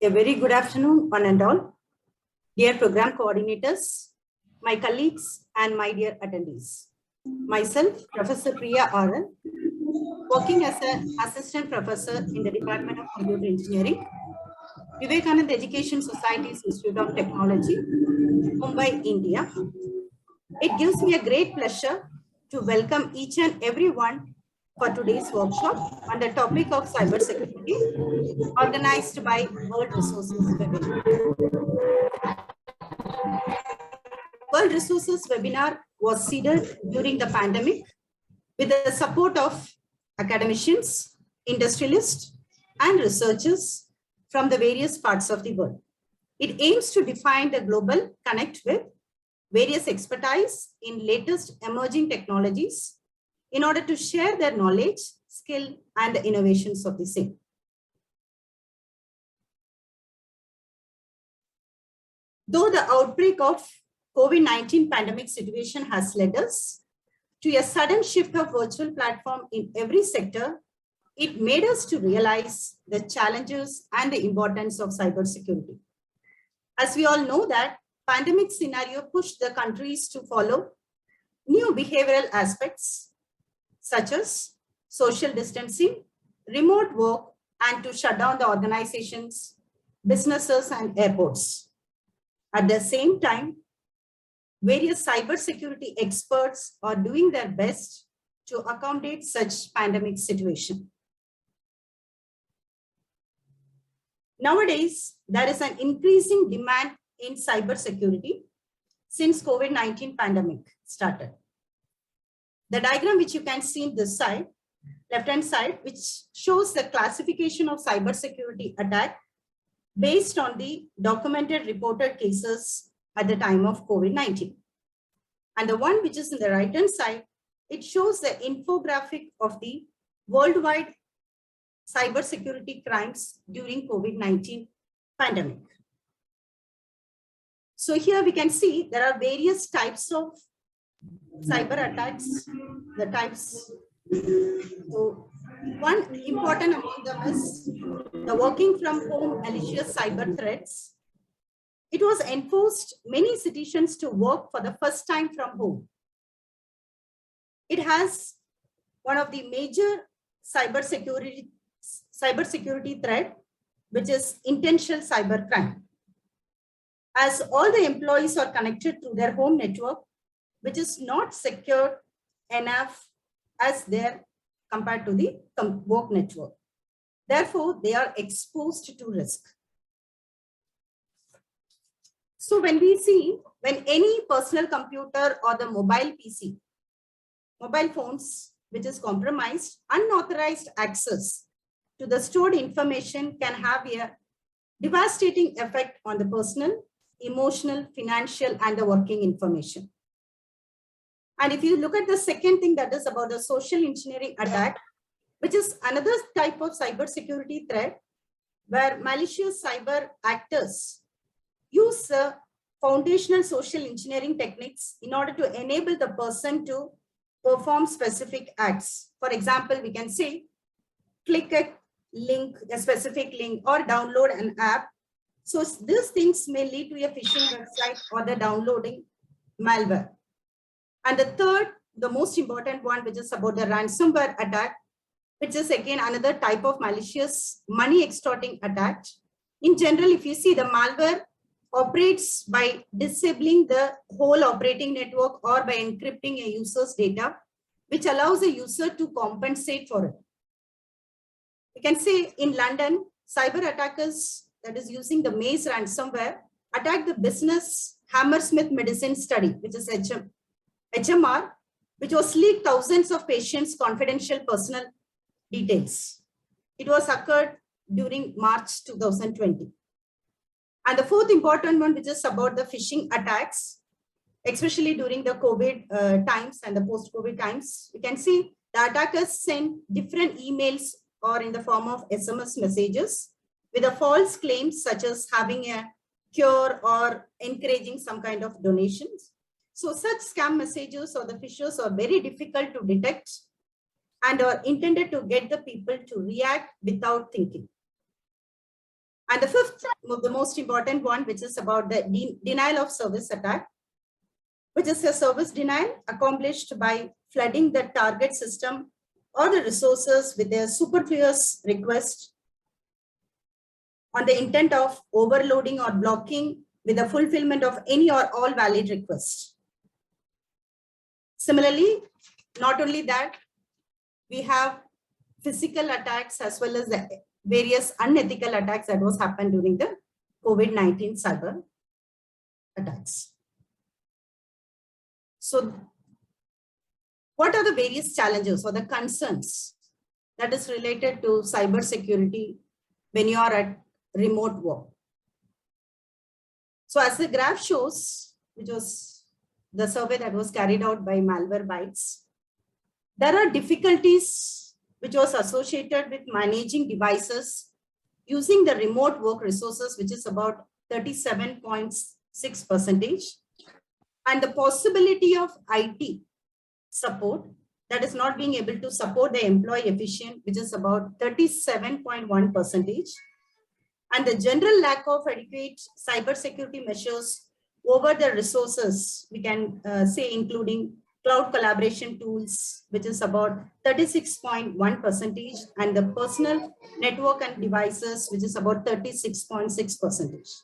A very good afternoon, one and all. Dear program coordinators, my colleagues, and my dear attendees. Myself, Professor Priya RN, working as an assistant professor in the Department of Computer Engineering, Vivekananda Education Society's Institute of Technology, Mumbai, India. It gives me a great pleasure to welcome each and everyone for today's workshop on the topic of cybersecurity, organized by World Resources webinar. World Resources webinar was seeded during the pandemic with the support of academicians, industrialists, and researchers from the various parts of the world. It aims to define the global connect with various expertise in latest emerging technologies in order to share their knowledge, skill, and the innovations of the same. Though the outbreak of COVID-19 pandemic situation has led us to a sudden shift of virtual platform in every sector, it made us to realize the challenges and the importance of cybersecurity. As we all know that pandemic scenario pushed the countries to follow new behavioral aspects such as social distancing, remote work, and to shut down the organizations, businesses, and airports. At the same time, various cybersecurity experts are doing their best to accommodate such pandemic situation. Nowadays, there is an increasing demand in cybersecurity since COVID-19 pandemic started. The diagram which you can see in this side, left-hand side, which shows the classification of cybersecurity attack based on the documented reported cases at the time of COVID-19. And the one which is in the right-hand side, it shows the infographic of the worldwide cybersecurity crimes during COVID-19 pandemic. So here we can see there are various types of cyber attacks, the types. So one important among them is the working from home malicious cyber threats. It was enforced many citizens to work for the first time from home. It has one of the major cybersecurity threat, which is intentional cybercrime. As all the employees are connected through their home network, which is not secure enough as their compared to the work network. Therefore, they are exposed to risk. So when we see, when any personal computer or the mobile PC, mobile phones, which is compromised, unauthorized access to the stored information can have a devastating effect on the personal, emotional, financial, and the working information. And if you look at the second thing, that is about the social engineering attack, which is another type of cybersecurity threat where malicious cyber actors use foundational social engineering techniques in order to enable the person to perform specific acts. For example, we can say, click a link, a specific link, or download an app. So these things may lead to a phishing website or the downloading malware. And the third, the most important one, which is about the ransomware attack, which is again another type of malicious money extorting attack. In general, if you see, the malware operates by disabling the whole operating network or by encrypting a user's data, which allows a user to compensate for it. We can say in London, cyber attackers, that is using the Maze ransomware, attacked the business Hammersmith Medicine Study, which is HMR, which was leaked thousands of patients' confidential personal details. It was occurred during March 2020. And the fourth important one, which is about the phishing attacks, especially during the COVID times and the post-COVID times, you can see the attackers send different emails or in the form of SMS messages with a false claims such as having a cure or encouraging some kind of donations. So such scam messages or the phishers are very difficult to detect and are intended to get the people to react without thinking. And the fifth, the most important one, which is about the denial of service attack, which is a service denial accomplished by flooding the target system or the resources with a superfluous request on the intent of overloading or blocking with the fulfillment of any or all valid requests. Similarly, not only that, we have physical attacks as well as the various unethical attacks that was happened during the COVID-19 cyber attacks. So what are the various challenges or the concerns that is related to cyber security when you are at remote work? So as the graph shows, which was the survey that was carried out by Malwarebytes, there are difficulties which was associated with managing devices using the remote work resources, which is about 37.6%, and the possibility of IT support that is not being able to support the employee efficient, which is about 37.1%, and the general lack of adequate cybersecurity measures over the resources, we can say including cloud collaboration tools, which is about 36.1%, and the personal network and devices, which is about 36.6%.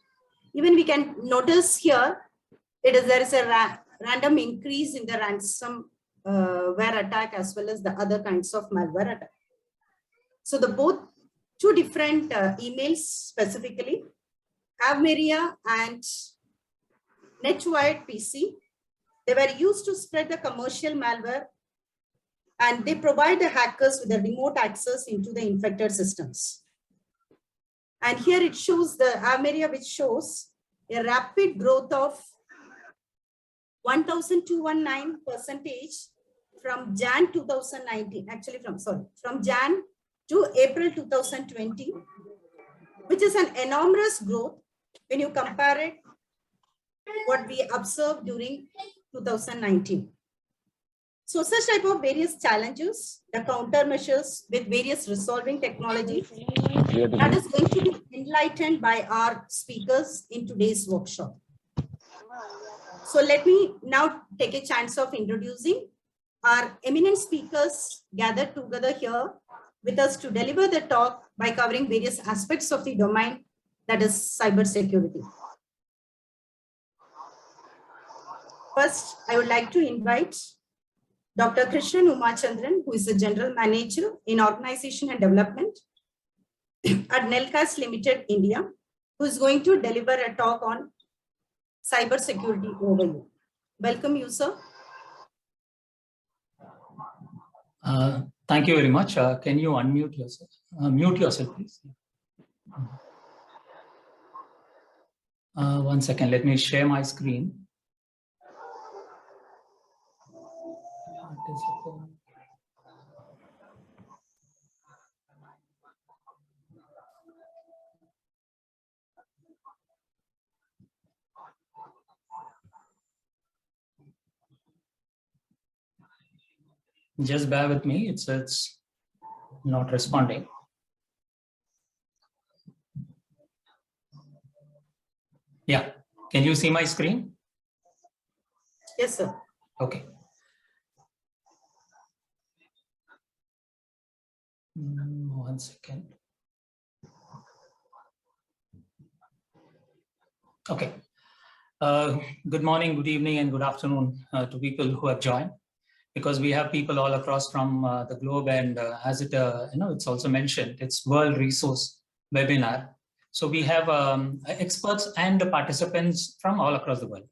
Even we can notice here, there is a random increase in the ransomware attack as well as the other kinds of malware attack. So the both two different emails specifically, Avmeria and NetWired PC, they were used to spread the commercial malware, and they provide the hackers with a remote access into the infected systems. And here it shows the Avmeria, which shows a rapid growth of 1,219% from Jan 2019, actually from Jan to April 2020, which is an enormous growth when you compare it what we observed during 2019. So such type of various challenges, the countermeasures with various resolving technologies, that is going to be enlightened by our speakers in today's workshop. So let me now take a chance of introducing our eminent speakers gathered together here with us to deliver the talk by covering various aspects of the domain, that is cybersecurity. First, I would like to invite Dr. Krishnan Umachandran, who is the General Manager in Organization and Development at Nelcast Limited, India, who is going to deliver a talk on cybersecurity overview. Welcome you, sir. Thank you very much. Can you unmute yourself? Mute yourself, please. 1 second, let me share my screen. Just bear with me, it's not responding. Yeah, can you see my screen? Yes, sir. Okay. 1 second. Okay. Good morning, good evening, and good afternoon to people who have joined, because we have people all across from the globe, and as it it's also mentioned, it's World Resource Webinar. So we have experts and participants from all across the world.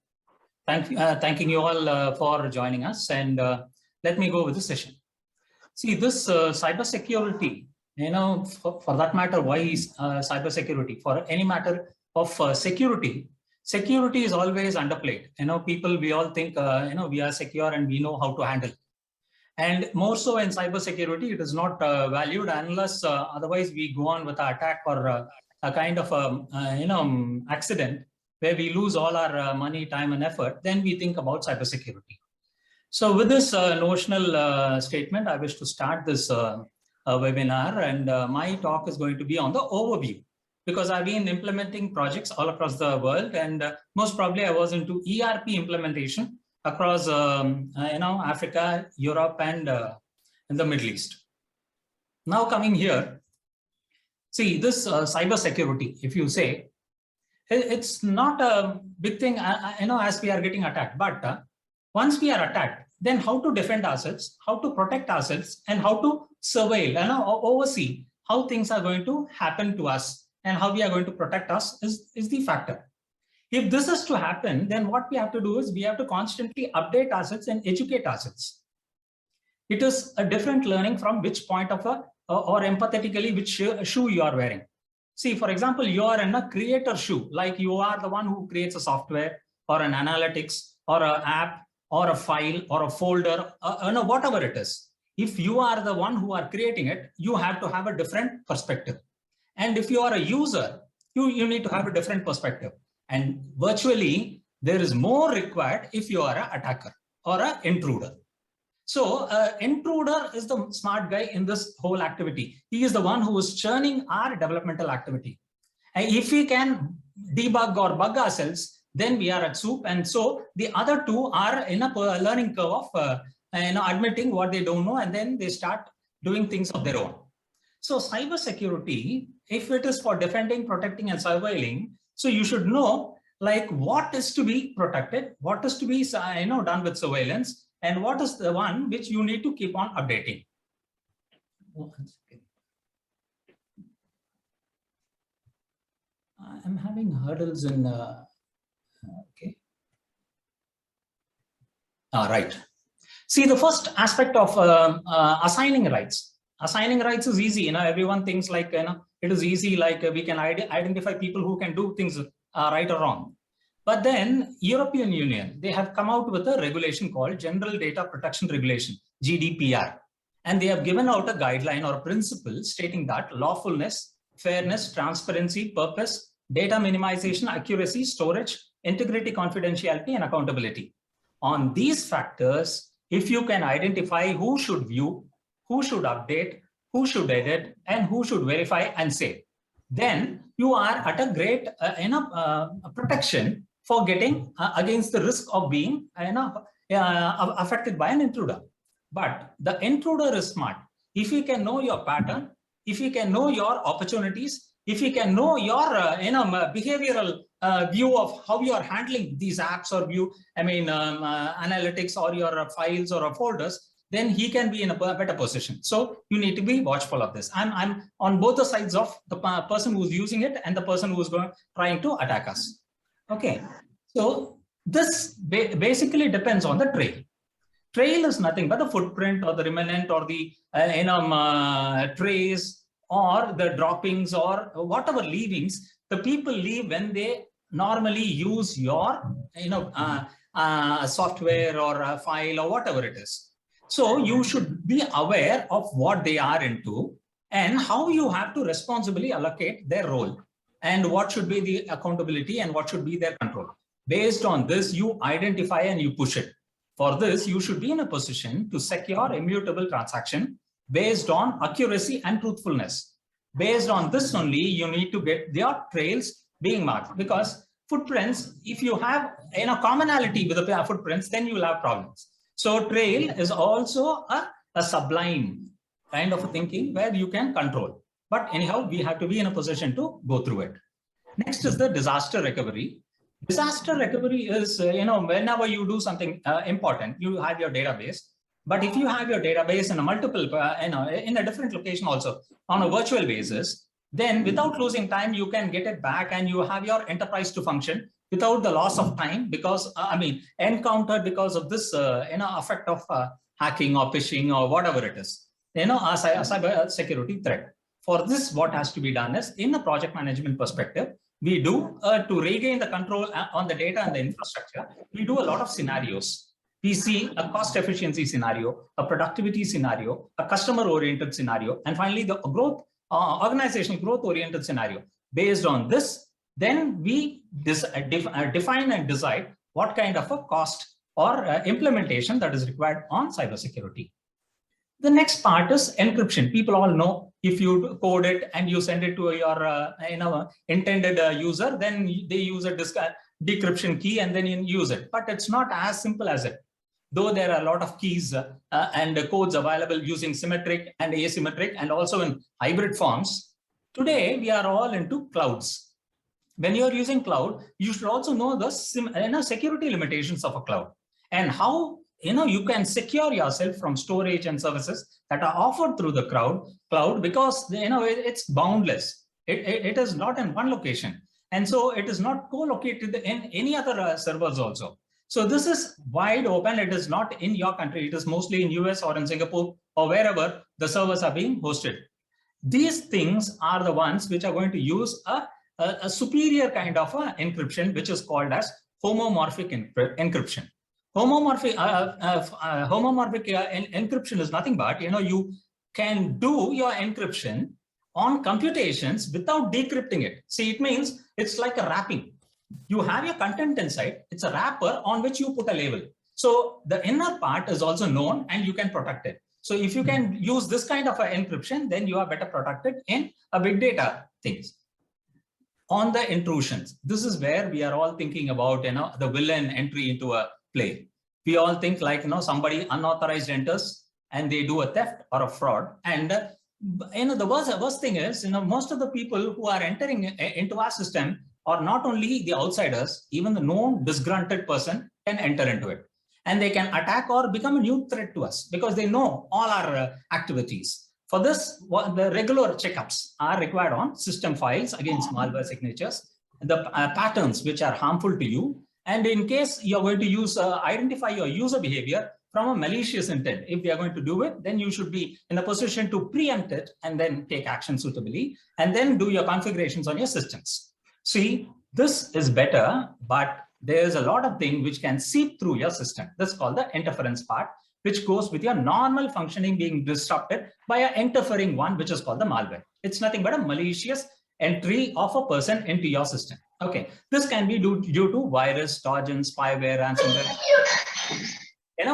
Thanking you all for joining us, and let me go with the session. See, this cybersecurity, for that matter, why is cybersecurity? For any matter of security is always underplayed. People, we all think, we are secure and we know how to handle. And more so in cybersecurity, it is not valued unless otherwise we go on with an attack or a kind of accident where we lose all our money, time, and effort. Then we think about cybersecurity. So with this notional statement, I wish to start this webinar, and my talk is going to be on the overview because I've been implementing projects all across the world, and most probably I was into ERP implementation across Africa, Europe, and in the Middle East. Now coming here, see this cyber security. If you say it's not a big thing, as we are getting attacked, but once we are attacked, then how to defend ourselves, how to protect ourselves, and how to surveil and oversee how things are going to happen to us and how we are going to protect us is the factor. If this is to happen, then what we have to do is we have to constantly update ourselves and educate ourselves. It is a different learning from which point of or empathetically which shoe you are wearing. See, for example, you are in a creator shoe, like you are the one who creates a software or an analytics or an app or a file or a folder, whatever it is. If you are the one who are creating it, you have to have a different perspective. And if you are a user, you need to have a different perspective. And virtually, there is more required if you are an attacker or an intruder. So intruder is the smart guy in this whole activity. He is the one who is churning our developmental activity. And if we can debug or bug ourselves, then we are at soup. And so the other two are in a learning curve of admitting what they don't know, and then they start doing things of their own. So cybersecurity, if it is for defending, protecting, and surveilling, so you should know like what is to be protected, what is to be done with surveillance, and what is the one which you need to keep on updating. I'm having hurdles in, okay. Right. See, the first aspect of assigning rights. Assigning rights is easy. Everyone thinks like, it is easy, like we can identify people who can do things right or wrong. But then European Union, they have come out with a regulation called General Data Protection Regulation, GDPR. And they have given out a guideline or a principle stating that lawfulness, fairness, transparency, purpose, data minimization, accuracy, storage, integrity, confidentiality, and accountability. On these factors, if you can identify who should view, who should update, who should edit, and who should verify and save, then you are at a great protection for getting against the risk of being affected by an intruder. But the intruder is smart. If he can know your pattern, if he can know your opportunities, if he can know your behavioral view of how you are handling these apps or analytics or your files or folders, then he can be in a better position. So you need to be watchful of this. I'm on both the sides of the person who's using it and the person who's trying to attack us. Okay, so this basically depends on the trail. Trail is nothing but the footprint or the remnant or the trace or the droppings or whatever leavings the people leave when they normally use your software or a file or whatever it is. So you should be aware of what they are into and how you have to responsibly allocate their role and what should be the accountability and what should be their control. Based on this, you identify and you push it. For this, you should be in a position to secure immutable transaction based on accuracy and truthfulness. Based on this only, you need to get their trails being marked, because footprints, if you have commonality with the footprints, then you will have problems. So trail is also a sublime kind of a thinking where you can control. But anyhow, we have to be in a position to go through it. Next is the disaster recovery. Disaster recovery is, whenever you do something important, you have your database. But if you have your database in a multiple, in a different location also on a virtual basis, then without losing time, you can get it back and you have your enterprise to function without the loss of time, because encountered because of this effect of hacking or phishing or whatever it is, a cyber security threat. For this, what has to be done is, in a project management perspective, we do to regain the control on the data and the infrastructure, we do a lot of scenarios. We see a cost efficiency scenario, a productivity scenario, a customer oriented scenario, and finally the growth, organizational growth oriented scenario. Based on this, then we define and decide what kind of a cost or implementation that is required on cybersecurity. The next part is encryption. People all know If you code it and you send it to your intended user, then they use a decryption key and then you use it. But it's not as simple as it. Though there are a lot of keys and codes available using symmetric and asymmetric and also in hybrid forms, today we are all into clouds. When you're using cloud, you should also know the security limitations of a cloud and how you can secure yourself from storage and services that are offered through the cloud, because it's boundless. It is not in one location, and so it is not co-located in any other servers also. So this is wide open. It is not in your country. It is mostly in US or in Singapore or wherever the servers are being hosted. These things are the ones which are going to use a superior kind of encryption, which is called as homomorphic encryption. Homomorphic encryption is nothing but, you can do your encryption on computations without decrypting it. See, it means it's like a wrapping. You have your content inside. It's a wrapper on which you put a label. So the inner part is also known and you can protect it. So if you can use this kind of encryption, then you are better protected in a big data things. On the intrusions, this is where we are all thinking about, the villain entry into a play. We all think like, somebody unauthorized enters and they do a theft or a fraud. And, the worst thing is, most of the people who are entering into our system are not only the outsiders, even the known disgruntled person can enter into it. And they can attack or become a new threat to us because they know all our activities. For this, the regular checkups are required on system files against malware signatures, the patterns which are harmful to you. And in case you're going to identify your user behavior from a malicious intent, if they are going to do it, then you should be in a position to preempt it and then take action suitably and then do your configurations on your systems. See, this is better, but there's a lot of things which can seep through your system. That's called the interference part, which goes with your normal functioning being disrupted by an interfering one, which is called the malware. It's nothing but a malicious entry of a person into your system. Okay, this can be due to virus, trojan, spyware, ransomware.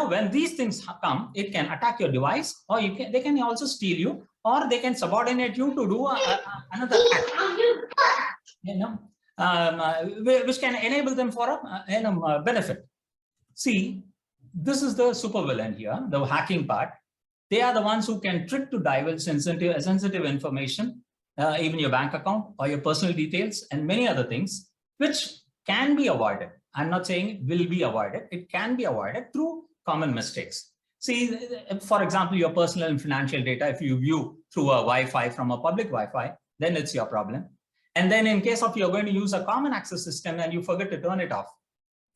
When these things come, it can attack your device, or they can also steal you, or they can subordinate you to do another act, which can enable them for a benefit. See, this is the supervillain here, the hacking part. They are the ones who can trick to divulge sensitive information, even your bank account or your personal details and many other things, which can be avoided. I'm not saying it will be avoided. It can be avoided through common mistakes. See, for example, your personal and financial data, if you view through a Wi-Fi from a public Wi-Fi, then it's your problem. And then in case of you're going to use a common access system and you forget to turn it off,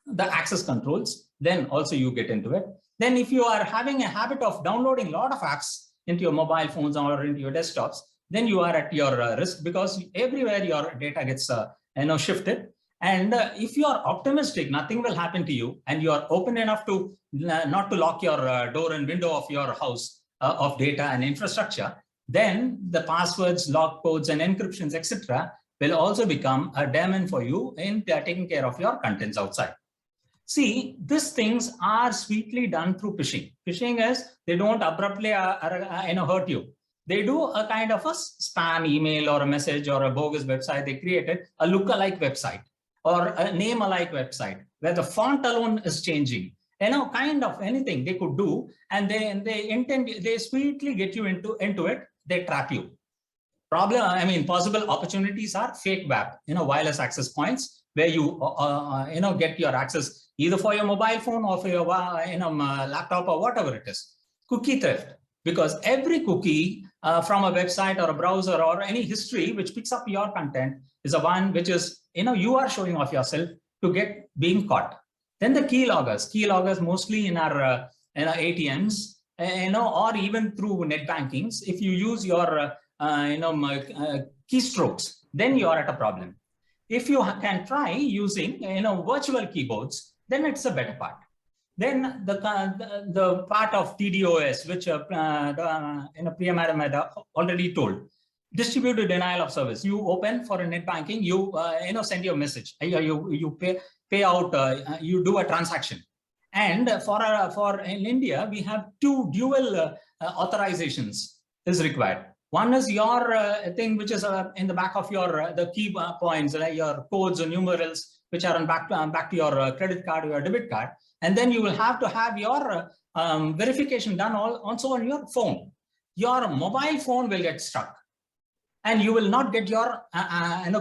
the access controls, then also you get into it. Then if you are having a habit of downloading a lot of apps into your mobile phones or into your desktops, then you are at your risk, because everywhere your data gets shifted. And if you are optimistic, nothing will happen to you, and you are open enough to not to lock your door and window of your house of data and infrastructure, then the passwords, lock codes, and encryptions, etc., will also become a daemon for you in taking care of your contents outside. See, these things are sweetly done through phishing. Phishing is, they don't abruptly hurt you. They do a kind of a spam email or a message or a bogus website. They created a look-alike website or a name-alike website where the font alone is changing. Kind of anything they could do, and they sweetly get you into it. They trap you. Possible opportunities are fake web, wireless access points, where you get your access either for your mobile phone or for your laptop or whatever it is. Cookie theft, because every cookie from a website or a browser or any history which picks up your content is a one which is you are showing off yourself to get being caught. Then the keyloggers mostly in our ATMs, or even through net bankings. If you use your keystrokes, then you are at a problem. If you can try using virtual keyboards, then it's a better part. Then the part of TDOS, which Priya Madam had already told, distributed denial of service. You open for a net banking, you send your message, you pay out, you do a transaction, and for in India we have two dual authorizations is required. One is your thing, which is in the back of your the key points, your codes and numerals, which are on back to your credit card or your debit card. And then you will have to have your verification done also on your phone. Your mobile phone will get stuck, and you will not get your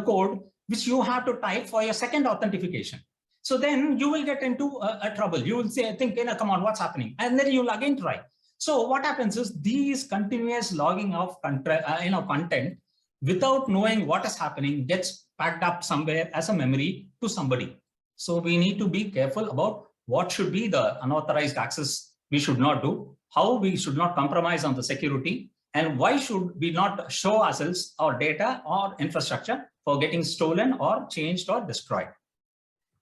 code which you have to type for your second authentication. So then you will get into a trouble. You will say, think, come on, what's happening? And then you'll again try. So what happens is these continuous logging of content without knowing what is happening gets packed up somewhere as a memory to somebody. So we need to be careful about what should be the unauthorized access we should not do, how we should not compromise on the security, and why should we not show ourselves our data or infrastructure for getting stolen or changed or destroyed.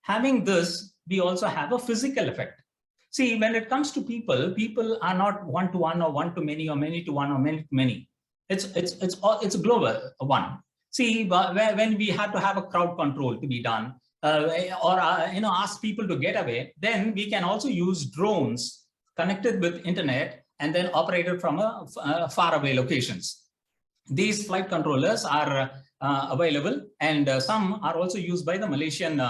Having this, we also have a physical effect. See, when it comes to people are not one-to-one or one-to-many or many-to-one or many-to-many. It's a global one. See, when we have to have a crowd control to be done, ask people to get away, then we can also use drones connected with internet and then operated from faraway locations. These flight controllers are available, and some are also used by the Malaysian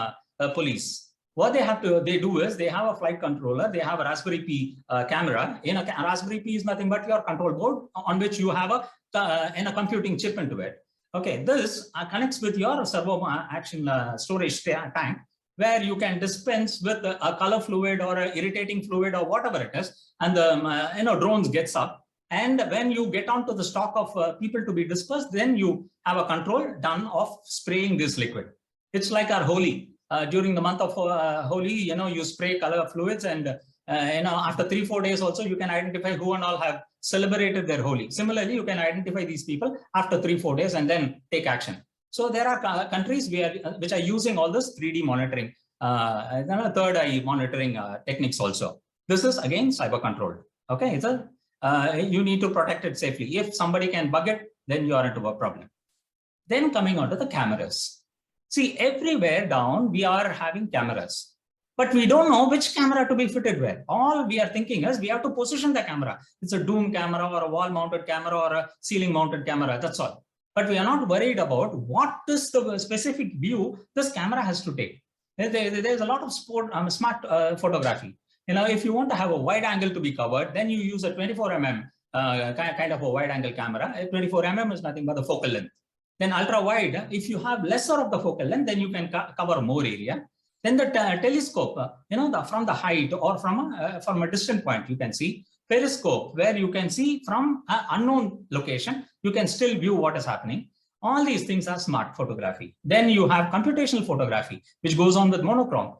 police. What they do is they have a flight controller, they have a Raspberry Pi camera. A Raspberry Pi is nothing but your control board on which you have a computing chip into it. Okay, this connects with your servo action storage tank, where you can dispense with a color fluid or an irritating fluid or whatever it is, and the drones gets up. And when you get onto the stock of people to be dispersed, then you have a control done of spraying this liquid. It's like our Holi. During the month of Holi, you spray color fluids, and after 3-4 days also you can identify who and all have celebrated their Holi. Similarly, you can identify these people after 3-4 days and then take action. So there are countries which are using all this 3D monitoring, third eye monitoring techniques also. This is again cyber controlled. Okay, you need to protect it safely. If somebody can bug it, then you are into a problem. Then coming on to the cameras. See, everywhere down, we are having cameras, but we don't know which camera to be fitted where. All we are thinking is we have to position the camera. It's a dome camera or a wall mounted camera or a ceiling mounted camera, that's all. But we are not worried about what is the specific view this camera has to take. There's a lot of smart photography. If you want to have a wide angle to be covered, then you use a 24 mm kind of a wide angle camera. 24 mm is nothing but the focal length. Then ultra wide, if you have lesser of the focal length, then you can cover more area. Then the telescope, from the height or from a distant point, you can see. Periscope, where you can see from an unknown location, you can still view what is happening. All these things are smart photography. Then you have computational photography, which goes on with monochrome.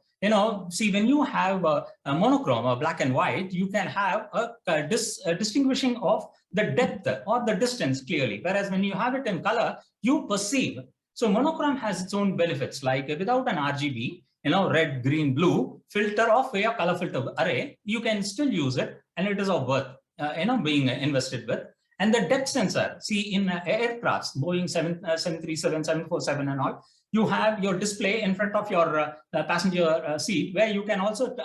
See, when you have a monochrome or black and white, you can have a distinguishing of the depth or the distance clearly. Whereas when you have it in color, you perceive. So monochrome has its own benefits, like without an RGB, red, green, blue filter of a color filter array, you can still use it, and it is of worth, being invested with. And the depth sensor, see, in aircrafts, Boeing 737, 747 and all, you have your display in front of your passenger seat, where you can also,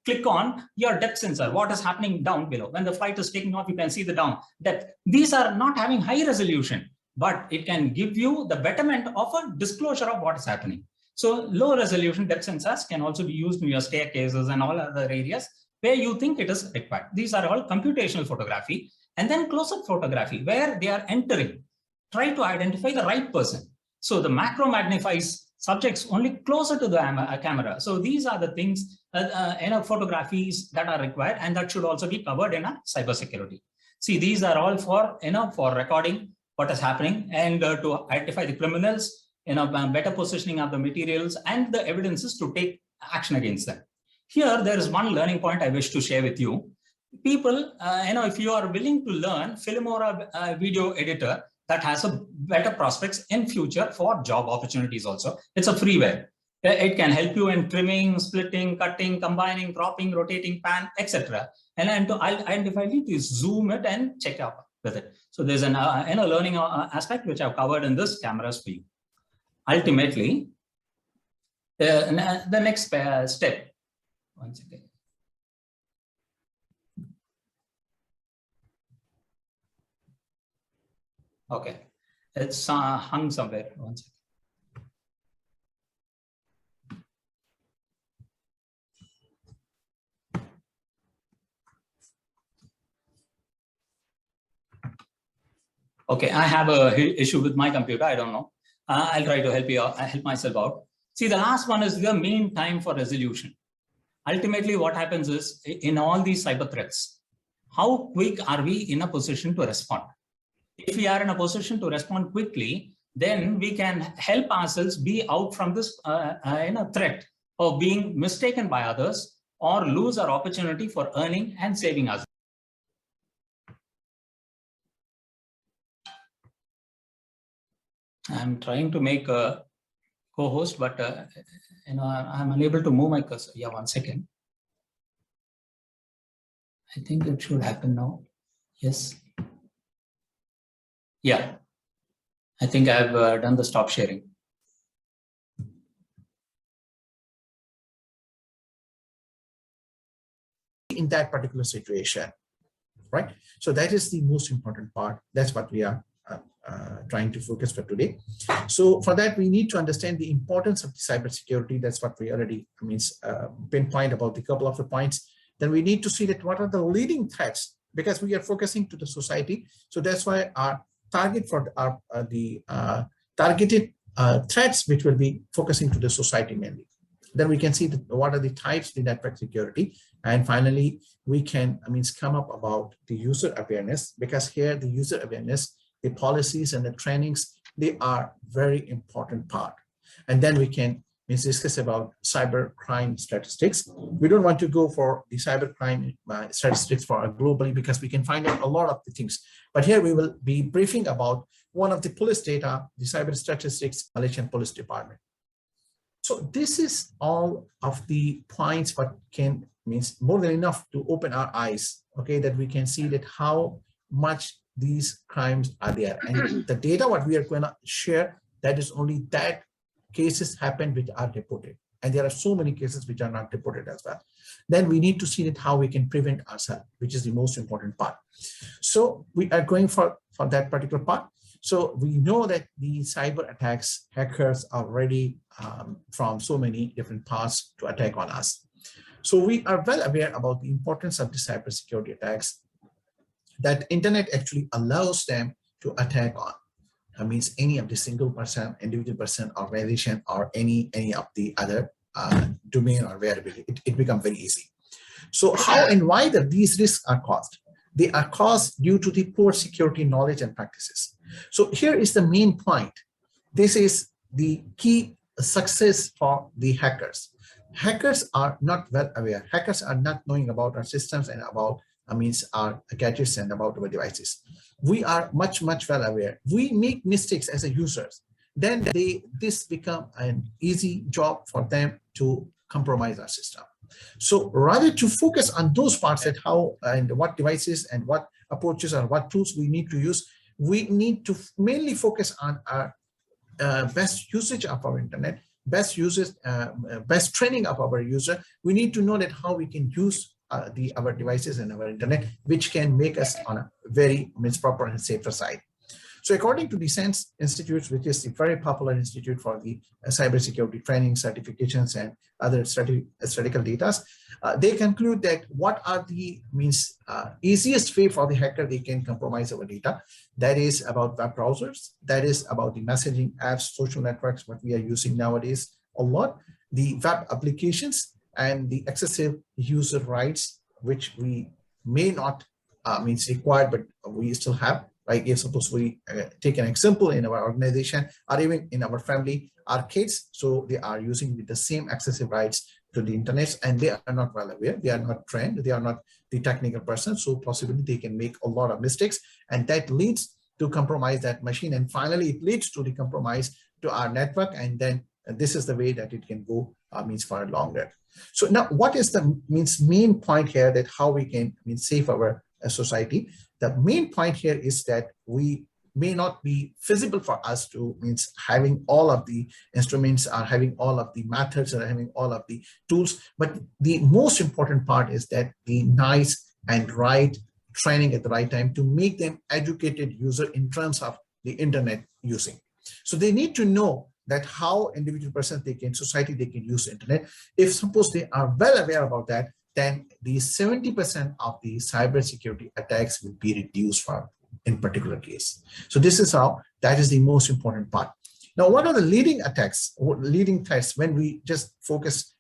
click on your depth sensor, what is happening down below. When the flight is taking off, you can see the down depth. These are not having high resolution, but it can give you the betterment of a disclosure of what is happening. So low resolution depth sensors can also be used in your staircases and all other areas where you think it is required. These are all computational photography. And then close-up photography, where they are entering, try to identify the right person. So the macro magnifies subjects only closer to the camera. So these are the things, photographies that are required, and that should also be covered in a cybersecurity. See, these are all for, for recording what is happening and to identify the criminals, better positioning of the materials and the evidences to take action against them. Here, there is one learning point I wish to share with you. People, if you are willing to learn Filmora video editor, that has a better prospects in future for job opportunities also. It's a freeware. It can help you in trimming, splitting, cutting, combining, cropping, rotating, pan, etc. And to identify it, you zoom it and check out with it. So there's an learning aspect which I've covered in this cameras for you. Ultimately, the next step. Once again. Okay. It's hung somewhere. One second. Okay, I have a issue with my computer. I don't know. I'll try to help you out, help myself out. See, the last one is the mean time for resolution. Ultimately, what happens is in all these cyber threats, how quick are we in a position to respond? If we are in a position to respond quickly, then we can help ourselves be out from this threat of being mistaken by others or lose our opportunity for earning and saving us. I'm trying to make a co-host, but I'm unable to move my cursor. Yeah, 1 second. I think it should happen now. Yes. Yeah. I think I've done the stop sharing. In that particular situation, right? So that is the most important part. That's what we are trying to focus for today. So for that, we need to understand the importance of the cybersecurity. That's what we already pinpoint about the couple of the points. Then we need to see that what are the leading threats, because we are focusing to the society. So that's why our target for our targeted threats, which will be focusing to the society mainly. Then we can see that what are the types of the network security. And finally, we can come up about the user awareness, because here the user awareness, the policies and the trainings, they are very important part. And then we can discuss about cyber crime statistics. We don't want to go for the cyber crime statistics for globally, because we can find out a lot of the things. But here we will be briefing about one of the police data, the cyber statistics, Malaysian Police Department. So this is all of the points, what can means more than enough to open our eyes, okay, that we can see that how much these crimes are there. And the data what we are going to share, that is only that cases happen which are reported. And there are so many cases which are not reported as well. Then we need to see that how we can prevent ourselves, which is the most important part. So we are going for that particular part. So we know that the cyber attacks, hackers are ready from so many different parts to attack on us. So we are well aware about the importance of the cybersecurity attacks, that internet actually allows them to attack on. That means any of the single person, individual person, organization, or any of the other domain or variable. It becomes very easy. So how and why these risks are caused? They are caused due to the poor security knowledge and practices. So here is the main point. This is the key success for the hackers. Hackers are not well aware. Hackers are not knowing about our systems and about our gadgets and about our devices. We are much well aware. We make mistakes as a users. Then this become an easy job for them to compromise our system. So rather to focus on those parts, at how and what devices and what approaches or what tools we need to use, we need to mainly focus on our best usage of our internet, best training of our user. We need to know that how we can use our devices and our internet, which can make us on a very proper and safer side. So according to the SENSE Institute, which is the very popular institute for the cybersecurity training, certifications, and other statistical data, they conclude that what are the easiest way for the hacker they can compromise our data. That is about web browsers. That is about the messaging apps, social networks, what we are using nowadays a lot, the web applications, and the excessive user rights, which we may not required, but we still have. Like if suppose we take an example in our organization or even in our family, our kids, so they are using the same excessive rights to the internet, and they are not well aware, they are not trained, they are not the technical person, so possibly they can make a lot of mistakes, and that leads to compromise that machine, and finally it leads to the compromise to our network, and then this is the way that it can go for longer. So now what is the main point here, that how we can save our society? The main point here is that we may not be feasible for us to having all of the instruments or having all of the methods or having all of the tools, but the most important part is that the nice and right training at the right time to make them educated user in terms of the internet using. So they need to know that how individual persons society they can use internet. If suppose they are well aware about that, then the 70% of the cybersecurity attacks will be reduced for in particular case. So this is how, that is the most important part. Now, what are the leading attacks, leading threats when we just focus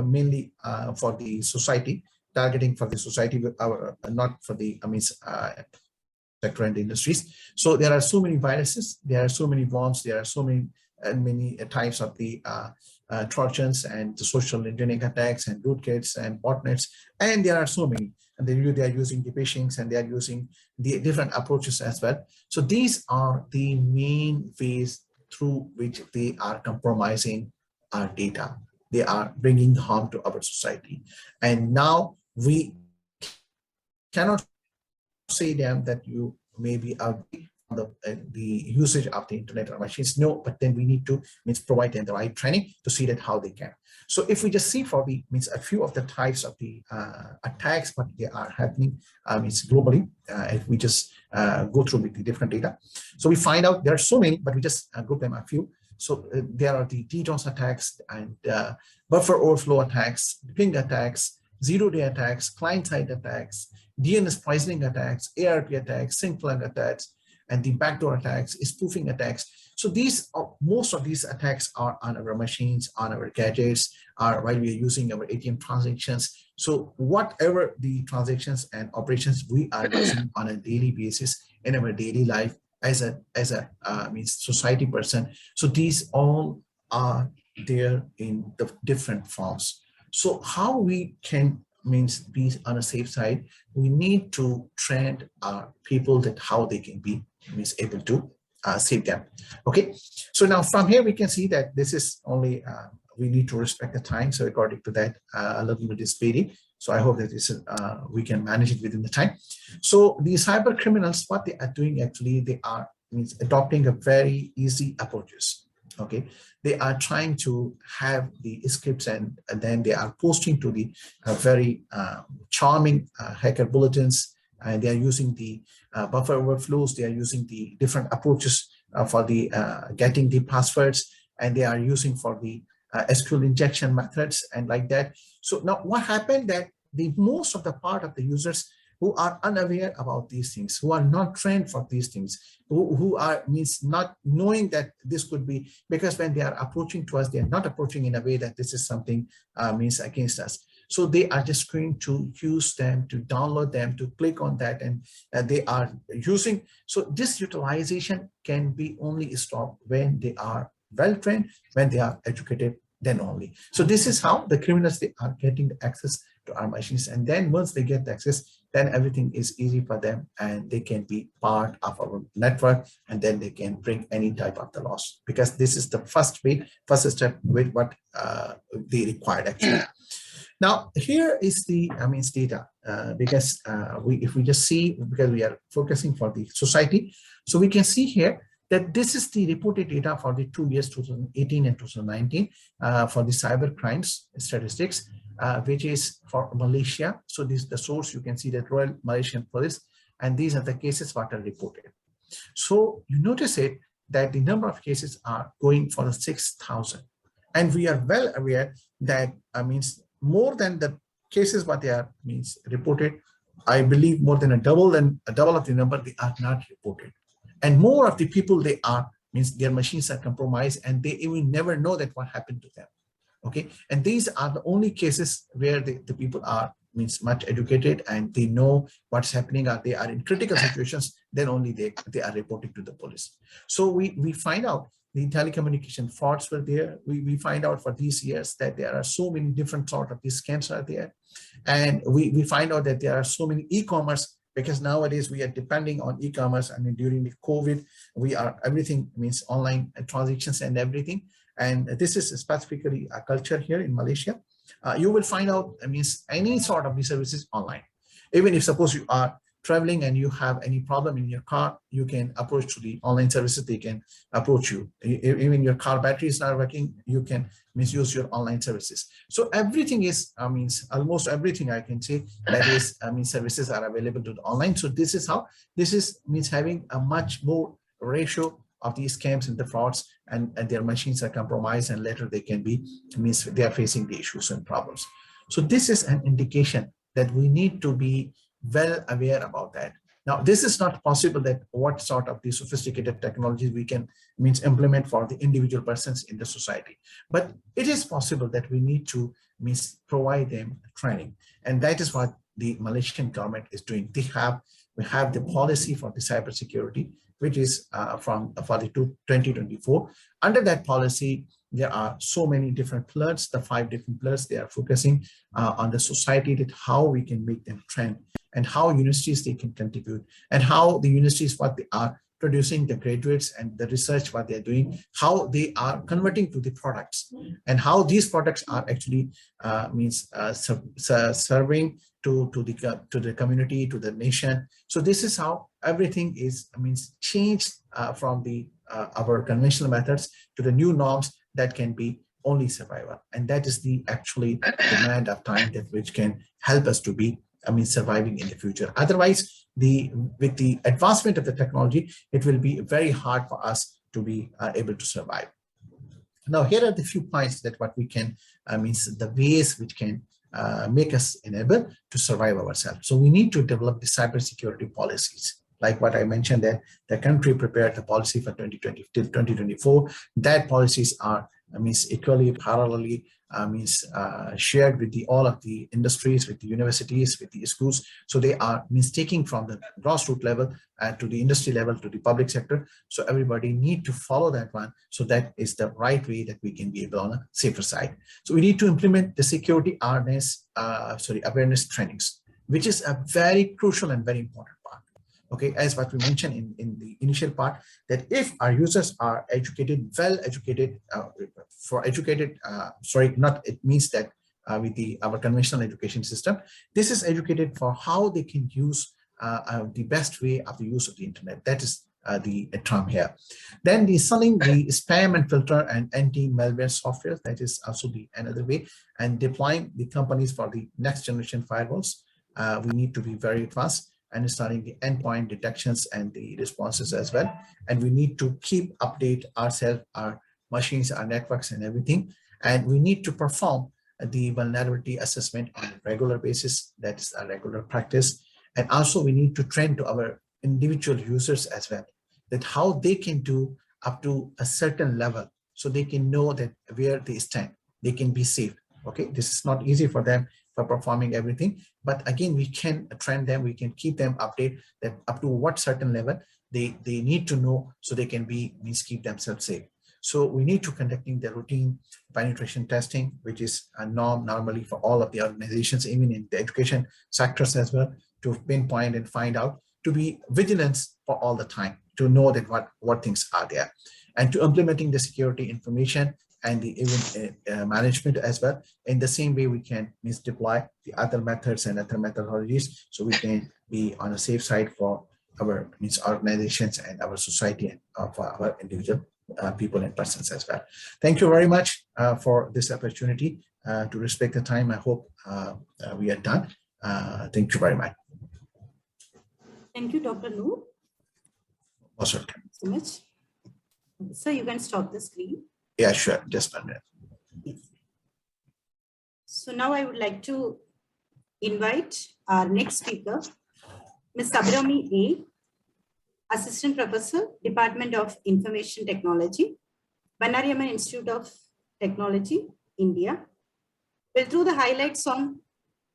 mainly for the society, targeting for the society, not for the sector and industries. So there are so many viruses, there are so many worms, there are so many types of the Trojans and the social engineering attacks and rootkits and botnets, and there are so many. And they are using the phishings and they are using the different approaches as well. So these are the main ways through which they are compromising our data. They are bringing harm to our society. And now we cannot say them that you maybe are the usage of the internet or machines. No, but then we need to provide them the right training to see that how they can. So if we just see for the a few of the types of the attacks, but they are happening globally, if we just go through with the different data. So we find out there are so many, but we just group them a few. So there are the DDoS attacks and buffer overflow attacks, ping attacks, zero-day attacks, client-side attacks, DNS poisoning attacks, ARP attacks, sync flag attacks, and the backdoor attacks, spoofing attacks. So these are, most of these attacks are on our machines, on our gadgets, while we are using our ATM transactions. So whatever the transactions and operations we are using on a daily basis in our daily life as a society person. So these all are there in the different forms. So how we can be on a safe side, we need to train our people that how they can be able to save them. Okay, so now from here we can see that this is only we need to respect the time. So according to that, a little bit is speedy. So I hope that this is, we can manage it within the time. So the cyber criminals, what they are doing actually, they are adopting a very easy approaches. Okay, they are trying to have the scripts and then they are posting to the very charming hacker bulletins, and they are using the buffer overflows. They are using the different approaches for the getting the passwords, and they are using for the SQL injection methods and like that. So now what happened that the most of the part of the users who are unaware about these things, who are not trained for these things, who are not knowing that this could be, because when they are approaching to us, they are not approaching in a way that this is something against us. So they are just going to use them, to download them, to click on that, and they are using. So this utilization can be only stopped when they are well trained, when they are educated, then only. So this is how the criminals, they are getting the access to our machines, and then once they get the access, then everything is easy for them and they can be part of our network, and then they can bring any type of the loss, because this is the first step with what they required actually. Now here is the data, because if we just see, because we are focusing for the society, so we can see here that this is the reported data for the 2 years, 2018 and 2019, for the cyber crimes statistics, which is for Malaysia. So this is the source. You can see that Royal Malaysian Police, and these are the cases what are reported. So you notice it that the number of cases are going for the 6,000, and we are well aware that more than the cases what they are reported. I believe more than a double of the number they are not reported, and more of the people they are their machines are compromised and they even never know that what happened to them. Okay, and these are the only cases where the people are much educated and they know what's happening, or they are in critical situations, then only they are reporting to the police. So we find out the telecommunication frauds were there. We find out for these years that there are so many different sort of these scams are there, and we find out that there are so many e-commerce, because nowadays we are depending on e-commerce. During the COVID, everything online transactions and everything. And this is specifically a culture here in Malaysia. You will find out, any sort of these services online. Even if suppose you are traveling and you have any problem in your car, you can approach to the online services. They can approach you. Even your car battery is not working, you can misuse your online services. So everything is, almost everything I can say that is, services are available to the online. So this is how, this is having a much more ratio of these scams and the frauds, and their machines are compromised, and later they can be, means they are facing the issues and problems. So this is an indication that we need to be well aware about that. Now, this is not possible that what sort of the sophisticated technologies we can implement for the individual persons in the society, but it is possible that we need to provide them training, and that is what the Malaysian government is doing. We have the policy for the cybersecurity, which is for the 2024. Under that policy, there are so many different pillars, the 5 different pillars. They are focusing on the society, that how we can make them trend, and how universities they can contribute, and how the universities, what they are producing, the graduates and the research, what they're doing, how they are converting to the products, and how these products are actually serving to the community, to the nation. So this is how everything is changed from the our conventional methods to the new norms that can be only survival, and that is the actually demand of time that which can help us to be surviving in the future. Otherwise, with the advancement of the technology, it will be very hard for us to be able to survive. Now, here are the few points that what we can the ways which can make us enable to survive ourselves. So we need to develop the cybersecurity policies, like what I mentioned, that the country prepared the policy for 2020 till 2024. That policies are equally parallelly shared with all of the industries, with the universities, with the schools. So they are taking from the grassroots level to the industry level to the public sector. So everybody need to follow that one. So that is the right way that we can be able on a safer side. So we need to implement the security awareness trainings, which is a very crucial and very important part. Okay, as what we mentioned in the initial part, that if our users are educated, well educated, it means that with our conventional education system, this is educated for how they can use the best way of the use of the internet. That is the term here. Then the selling the spam and filter and anti-malware software, that is also the another way, and deploying the companies for the next generation firewalls. We need to be very fast and starting the endpoint detections and the responses as well. And we need to keep update ourselves, our machines, our networks and everything. And we need to perform the vulnerability assessment on a regular basis. That is a regular practice. And also we need to train to our individual users as well, that how they can do up to a certain level, so they can know that where they stand, they can be safe. Okay, this is not easy for them for performing everything, but again, we can train them, we can keep them updated that up to what certain level they need to know, so they can be keep themselves safe. So we need to conducting the routine penetration testing, which is a norm normally for all of the organizations, even in the education sectors as well, to pinpoint and find out, to be vigilant for all the time, to know that what things are there, and to implementing the security information and the event management as well. In the same way, we can deploy the other methods and other methodologies, so we can be on a safe side for our organizations and our society and for our individual people and persons as well. Thank you very much for this opportunity to respect the time. I hope we are done. Thank you very much. Thank you, Dr. Noor. Most welcome. So much. So you can stop the screen. Yeah, sure. Just a minute. Yes. So now I would like to invite our next speaker, Ms. Abhirami A, Assistant Professor, Department of Information Technology, Banariamman Institute of Technology, India, will throw the highlights on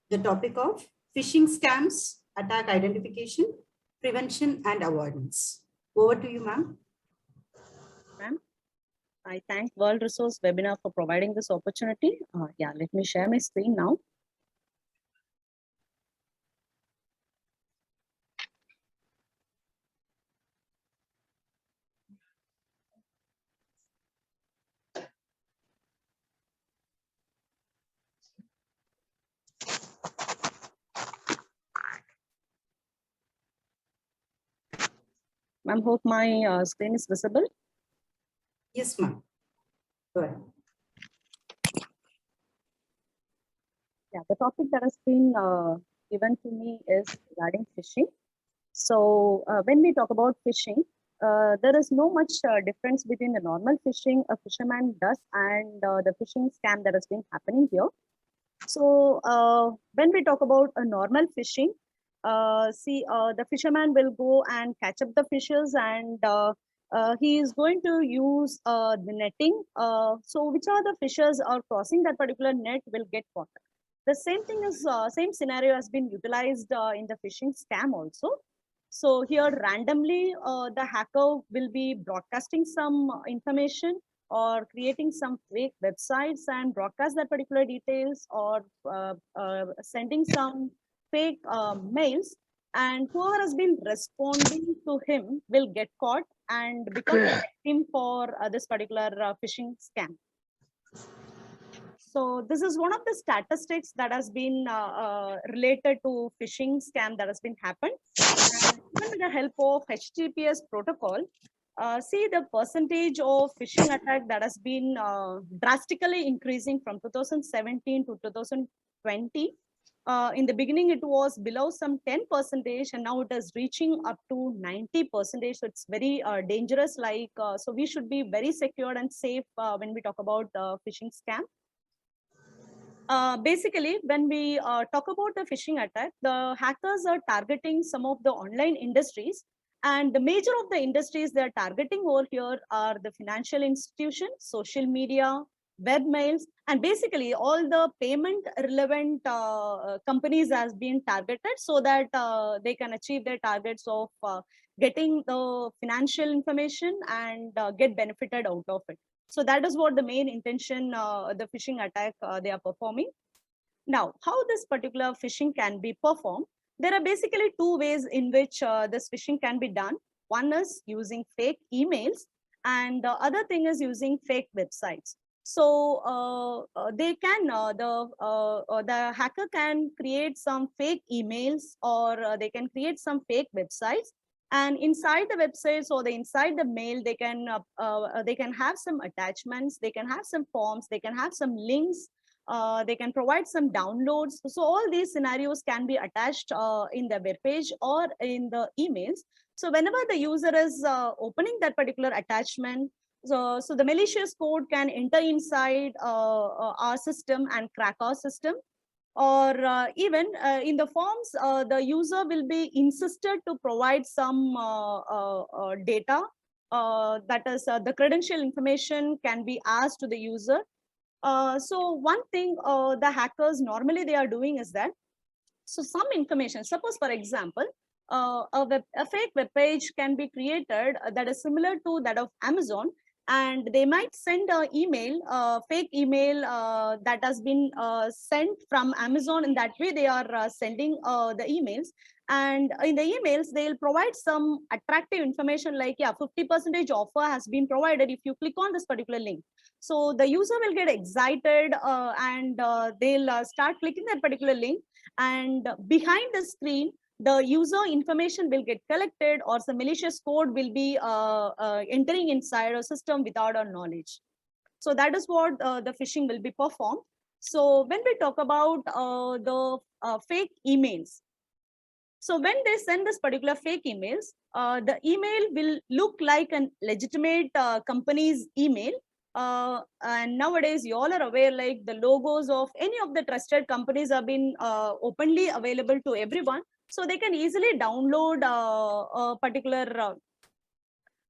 the topic of phishing scams, attack identification, prevention and avoidance. Over to you, ma'am. Ma'am, I thank World Resource Webinar for providing this opportunity. Let me share my screen now. Ma'am, hope my screen is visible. Yes, ma'am. Go ahead. Yeah, the topic that has been given to me is regarding phishing. So when we talk about phishing, there is no much difference between the normal phishing a fisherman does and the phishing scam that has been happening here. So when we talk about a normal fishing, the fisherman will go and catch up the fishes, and he is going to use the netting. So which are the fishes are crossing that particular net will get caught. The same thing is same scenario has been utilized in the phishing scam also. So here randomly the hacker will be broadcasting some information or creating some fake websites and broadcast that particular details, or sending some fake mails, and whoever has been responding to him will get caught and become a victim for this particular phishing scam. So this is one of the statistics that has been related to phishing scam that has been happened. And even with the help of HTTPS protocol, see the percentage of phishing attack that has been drastically increasing from 2017 to 2020. In the beginning, it was below some 10%, and now it is reaching up to 90%. So it's very dangerous. So we should be very secure and safe when we talk about phishing scam. Basically, when we talk about the phishing attack, the hackers are targeting some of the online industries, and the major of the industries they are targeting over here are the financial institutions, social media, web mails, and basically all the payment relevant companies has been targeted so that they can achieve their targets of getting the financial information and get benefited out of it. So that is what the main intention, the phishing attack they are performing. Now, how this particular phishing can be performed? There are basically two ways in which this phishing can be done. One is using fake emails, and the other thing is using fake websites. So the hacker can create some fake emails, or they can create some fake websites. And inside the websites or inside the mail, they can have some attachments, they can have some forms, they can have some links, they can provide some downloads. So all these scenarios can be attached in the web page or in the emails. So whenever the user is opening that particular attachment, so the malicious code can enter inside our system and crack our system. Or even in the forms, the user will be insisted to provide some data, that is the credential information can be asked to the user. So one thing the hackers normally they are doing is that, so some information, suppose for example, a fake web page can be created that is similar to that of Amazon, and they might send an email, fake email that has been sent from Amazon. In that way, they are sending the emails. And in the emails, they'll provide some attractive information like, yeah, 50% offer has been provided if you click on this particular link. So the user will get excited and they'll start clicking that particular link. And behind the screen, the user information will get collected, or some malicious code will be entering inside a system without our knowledge. So that is what the phishing will be performed. So when we talk about the fake emails, so when they send this particular fake emails, the email will look like a legitimate company's email. And nowadays, you all are aware, like the logos of any of the trusted companies have been openly available to everyone. So they can easily download a particular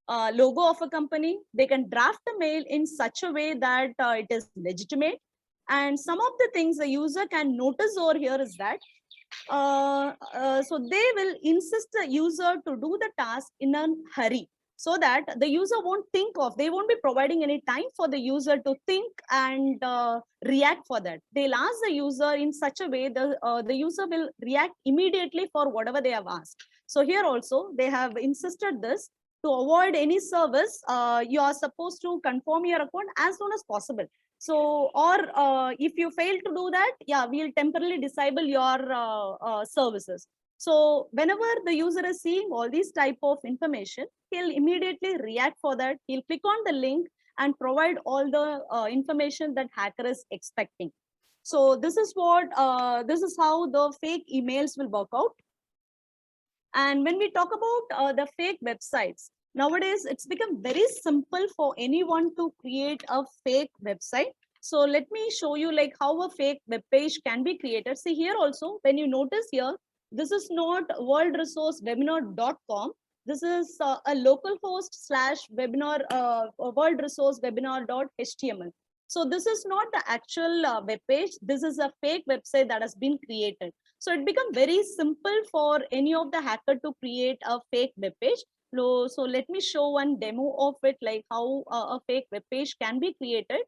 logo of a company. They can draft the mail in such a way that it is legitimate. And some of the things the user can notice over here is that, so they will insist the user to do the task in a hurry, so that the user won't think of, they won't be providing any time for the user to think and react for that. They'll ask the user in such a way the user will react immediately for whatever they have asked. So here also they have insisted this, to avoid any service, you are supposed to confirm your account as soon as possible. So, or if you fail to do that, yeah, we'll temporarily disable your services. So whenever the user is seeing all these type of information, he'll immediately react for that. He'll click on the link and provide all the information that hacker is expecting. So this is what, this is how the fake emails will work out. And when we talk about the fake websites, Nowadays, it's become very simple for anyone to create a fake website. So let me show you like how a fake web page can be created. See here also, when you notice here, this is not worldresourcewebinar.com. This is a localhost / webinar worldresourcewebinar.html. So this is not the actual web page. This is a fake website that has been created. So it become very simple for any of the hacker to create a fake web page. So let me show one demo of it, like how a fake web page can be created.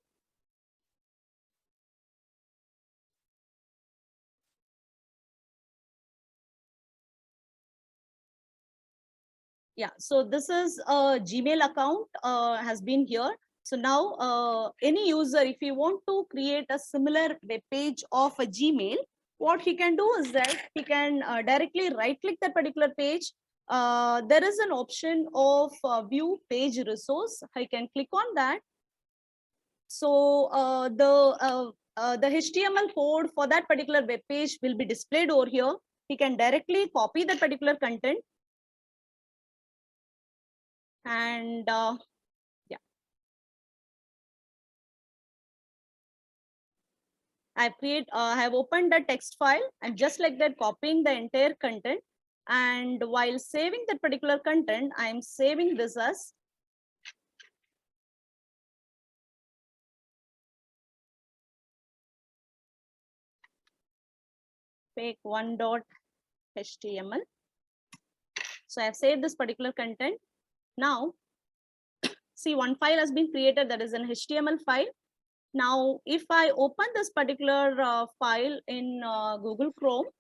Yeah, so this is a Gmail account has been here. So now any user, if you want to create a similar web page of a Gmail, what he can do is that he can directly right click that particular page. There is an option of view page resource. I can click on that. So the HTML code for that particular web page will be displayed over here. He can directly copy that particular content. And yeah, I have opened the text file and just like that copying the entire content. And while saving that particular content, I am saving this as fake one.html. So I have saved this particular content. Now, see, one file has been created, that is an HTML file. Now, if I open this particular file in Google Chrome,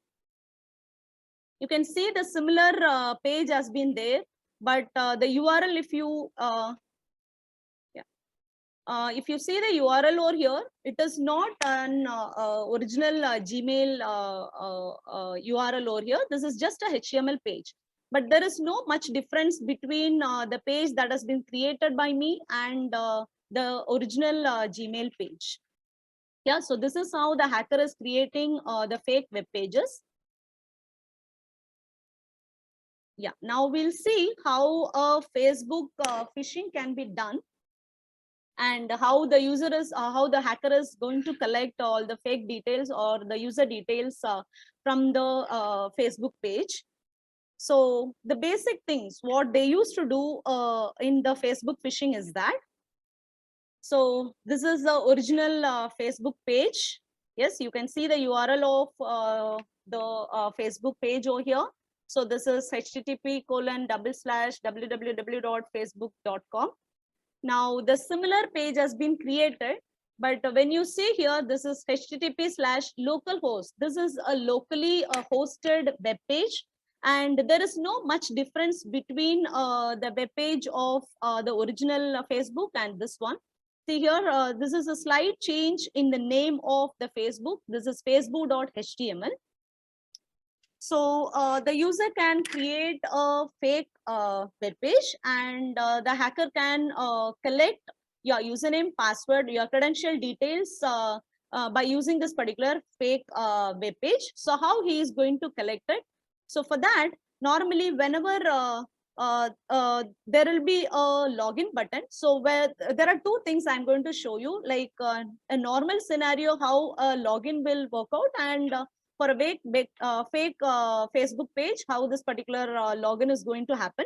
you can see the similar page has been there, but the URL, if you if you see the URL over here, it is not an original Gmail URL over here. This is just a HTML page. But there is no much difference between the page that has been created by me and the original Gmail page. Yeah, so this is how the hacker is creating the fake web pages. Yeah, now we'll see how Facebook phishing can be done, and how the user is how the hacker is going to collect all the fake details or the user details from the Facebook page. So the basic things what they used to do in the Facebook phishing is that, so this is the original Facebook page. Yes, you can see the URL of the Facebook page over here. So this is http://www.facebook.com. Now the similar page has been created, but when you see here, this is http:/localhost. This is a locally hosted web page, and there is no much difference between the web page of the original Facebook and this one. See here, this is a slight change in the name of the Facebook. This is facebook.html. So the user can create a fake web page, and the hacker can collect your username, password, your credential details by using this particular fake web page. So how he is going to collect it? So for that, normally whenever there will be a login button. So where there are two things I'm going to show you, like a normal scenario, how a login will work out, and for a fake Facebook page, how this particular login is going to happen.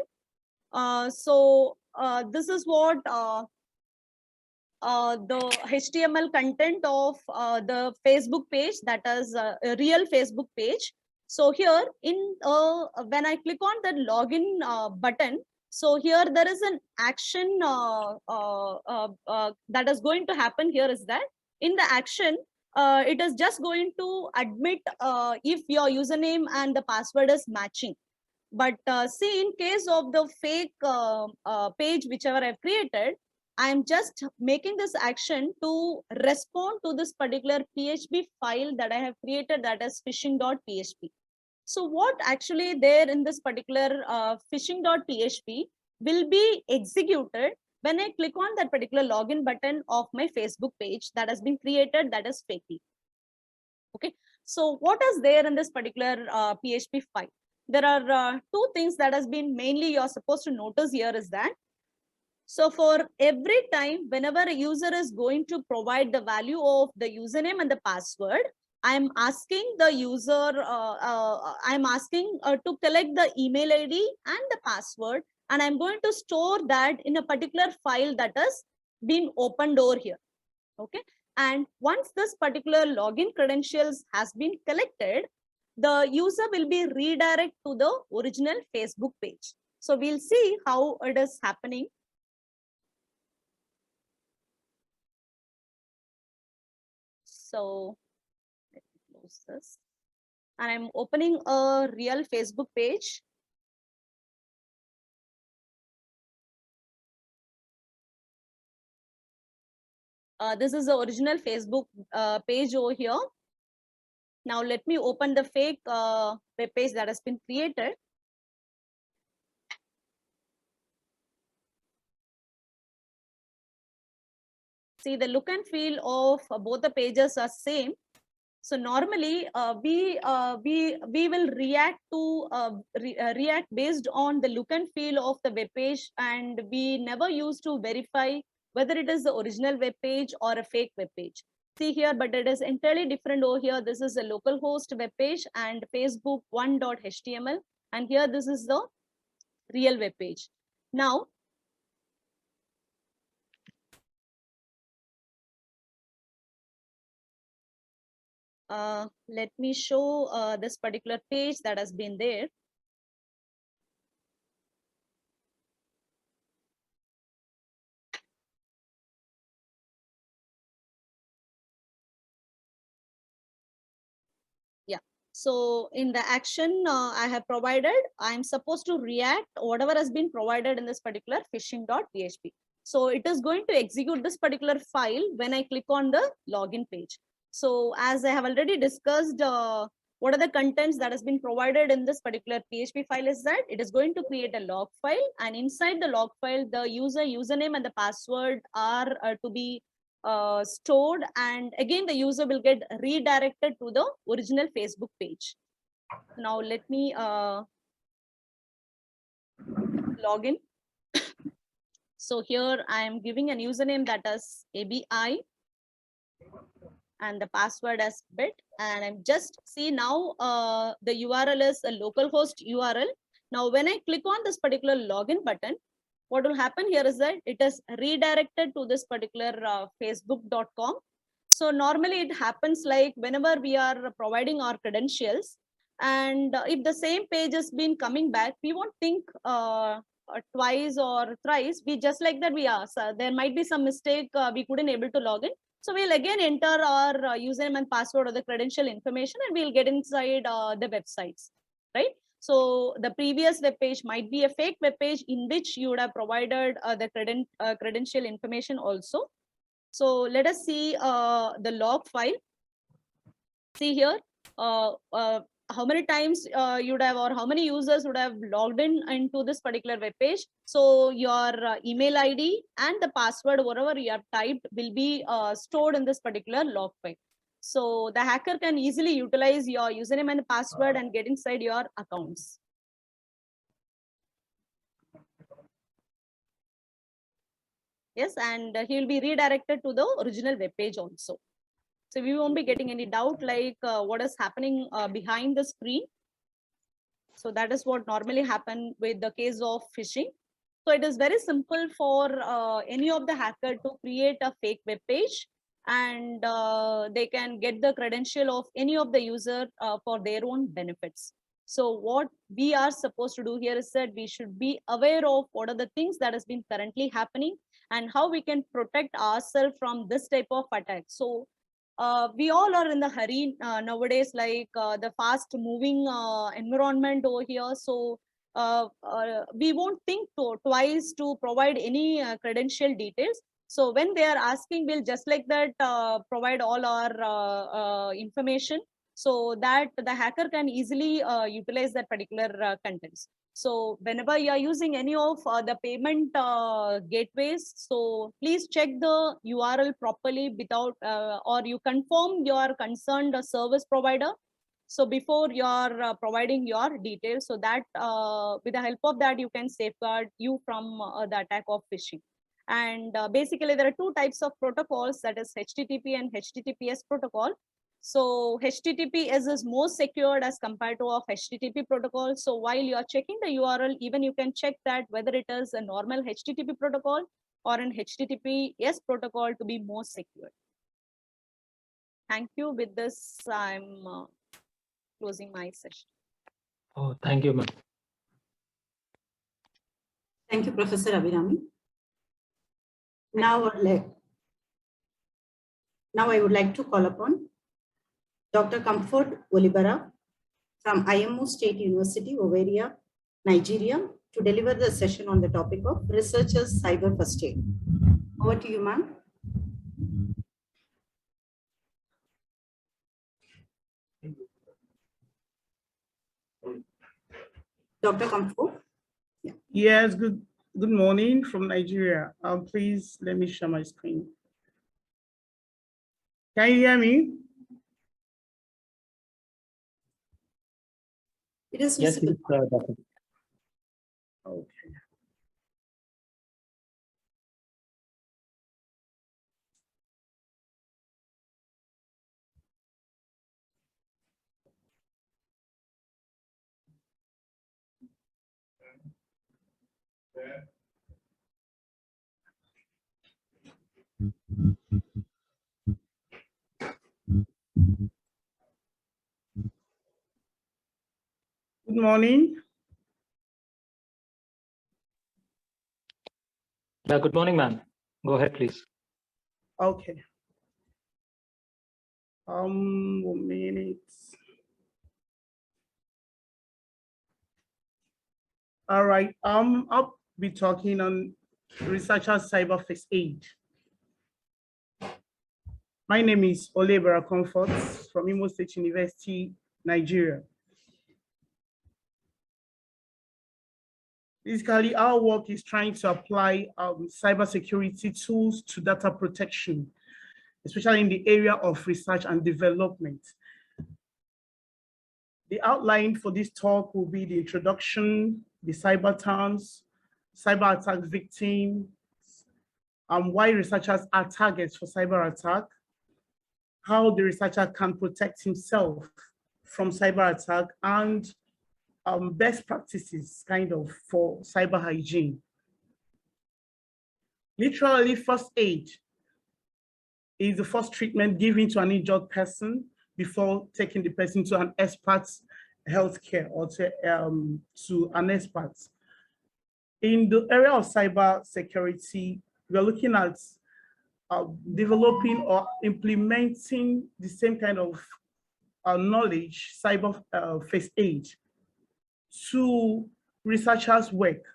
So this is what the HTML content of the Facebook page, that is a real Facebook page. So here in when I click on the login button, so here there is an action that is going to happen. Here is that in the action, it is just going to admit if your username and the password is matching. But see, in case of the fake page, whichever I've created, I'm just making this action to respond to this particular PHP file that I have created, that is phishing.php. So what actually there in this particular phishing.php will be executed when I click on that particular login button of my Facebook page that has been created, that is fakey. Okay, so what is there in this particular PHP file? there are two things that has been mainly you're supposed to notice here is that, so for every time, whenever a user is going to provide the value of the username and the password, I'm asking the user, I'm asking to collect the email ID and the password, and I'm going to store that in a particular file that has been opened over here. Okay. And once this particular login credentials has been collected, the user will be redirected to the original Facebook page. So we'll see how it is happening. So let me close this. And I'm opening a real Facebook page. This is the original Facebook page over here. Now let me open the fake web page that has been created. See, the look and feel of both the pages are same. So normally we will react to react based on the look and feel of the web page, and we never used to verify whether it is the original web page or a fake web page. See here, but it is entirely different over here. This is a localhost web page and Facebook 1.html, and here this is the real web page. Now let me show this particular page that has been there. Yeah. So in the action I have provided, I'm supposed to react whatever has been provided in this particular phishing.php. So it is going to execute this particular file when I click on the login page. So as I have already discussed, what are the contents that has been provided in this particular PHP file is that it is going to create a log file, and inside the log file, the username and the password are to be stored, and again the user will get redirected to the original Facebook page. Now let me log in. So here I am giving a username that is ABI and the password as bit, and I'm just see now the URL is a localhost URL. Now when I click on this particular login button, what will happen here is that it is redirected to this particular facebook.com. So normally it happens like whenever we are providing our credentials, and if the same page has been coming back, we won't think twice or thrice. We just like that we are, so there might be some mistake, we couldn't able to log in. So we'll again enter our username and password or the credential information, and we'll get inside the websites, right? So the previous web page might be a fake web page in which you would have provided the credential information also. So let us see the log file. See here, how many times you would have, or how many users would have logged in into this particular web page. So your email ID and the password, whatever you have typed, will be stored in this particular log file. So the hacker can easily utilize your username and password and get inside your accounts. Yes, and he will be redirected to the original web page also. So we won't be getting any doubt like what is happening behind the screen. So that is what normally happen with the case of phishing. So it is very simple for any of the hacker to create a fake web page, and they can get the credential of any of the user for their own benefits. So what we are supposed to do here is that we should be aware of what are the things that has been currently happening and how we can protect ourselves from this type of attack. So we all are in the hurry nowadays, like the fast moving environment over here. So we won't think twice to provide any credential details. So when they are asking, we'll just like that provide all our information, so that the hacker can easily utilize that particular contents. So whenever you are using any of the payment gateways, so please check the URL properly without, or you confirm your concerned service provider. So before you're providing your details, so that with the help of that, you can safeguard you from the attack of phishing. And basically, there are two types of protocols, that is HTTP and HTTPS protocol. So HTTPS is more secured as compared to of HTTP protocol. So while you are checking the URL, even you can check that whether it is a normal HTTP protocol or an HTTPS protocol to be more secure. Thank you. With this, I'm closing my session. Oh, thank you, ma'am. Thank you, Professor Abhirami. Now I would like to call upon Dr. Comfort Olibera from IMO State University, Owerri, Nigeria, to deliver the session on the topic of researchers' cyber first aid. Over to you, ma'am. Dr. Comfort. Yeah. Yes, good morning from Nigeria. Please let me share my screen. Can you hear me? It is Yes, visible. Dr. Okay. Good morning. Yeah, good morning, ma'am. Go ahead, please. Okay. 1 minute. All right. I'll be talking on researchers' cyber first aid. My name is Olebera Comfort from Imo State University, Nigeria. Basically, our work is trying to apply cybersecurity tools to data protection, especially in the area of research and development. The outline for this talk will be the introduction, the cyber terms, cyber attack victims, why researchers are targets for cyber attack, how the researcher can protect himself from cyber attack, and best practices kind of for cyber hygiene. Literally, first aid is the first treatment given to an injured person before taking the person to an expert's healthcare or to an expert. In the area of cyber security, we're looking at developing or implementing the same kind of knowledge, cyber first aid, to researchers' work,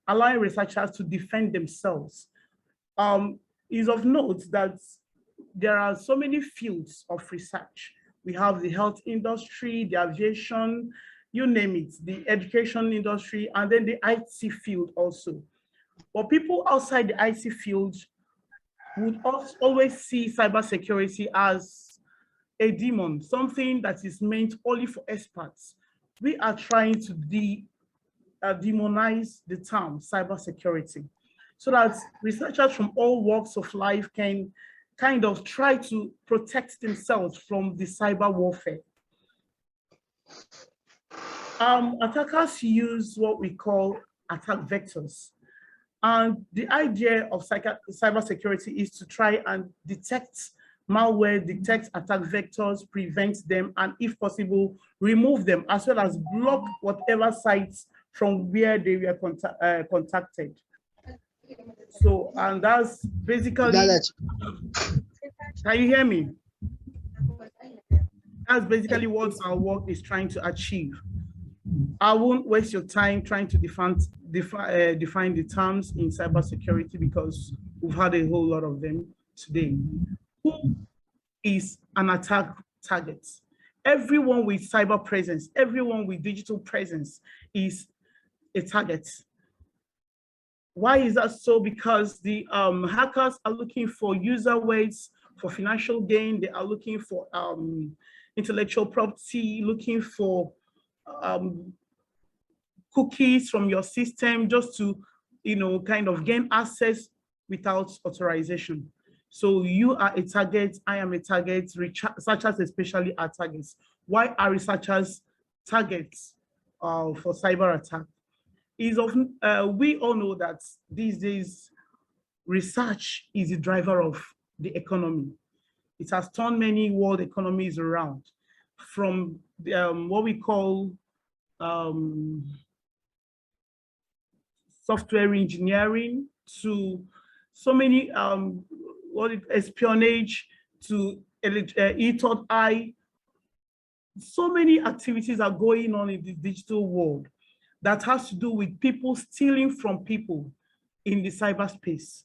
allowing researchers to defend themselves. Is of note that there are so many fields of research. We have the health industry, the aviation, you name it, the education industry, and then the IT field also. But people outside the IT field would always see cybersecurity as a demon, something that is meant only for experts. We are trying to demonize the term cybersecurity so that researchers from all walks of life can kind of try to protect themselves from the cyber warfare. Attackers use what we call attack vectors. And the idea of cybersecurity is to try and detect malware, detect attack vectors, prevent them, and if possible, remove them, as well as block whatever sites from where they were contacted. So, and that's basically, can you hear me? That's basically what our work is trying to achieve. I won't waste your time trying to define the terms in cybersecurity because we've had a whole lot of them today. Who is an attack target? Everyone with cyber presence, everyone with digital presence is a target. Why is that so? Because the hackers are looking for user weights for financial gain. They are looking for intellectual property, looking for cookies from your system just to, kind of gain access without authorization. So you are a target, I am a target, researchers especially are targets. Why are researchers targets for cyber attack? Is often, we all know that these days, research is the driver of the economy. It has turned many world economies around, from what we call software engineering to so many espionage to e-third eye. So many activities are going on in the digital world that has to do with people stealing from people in the cyberspace.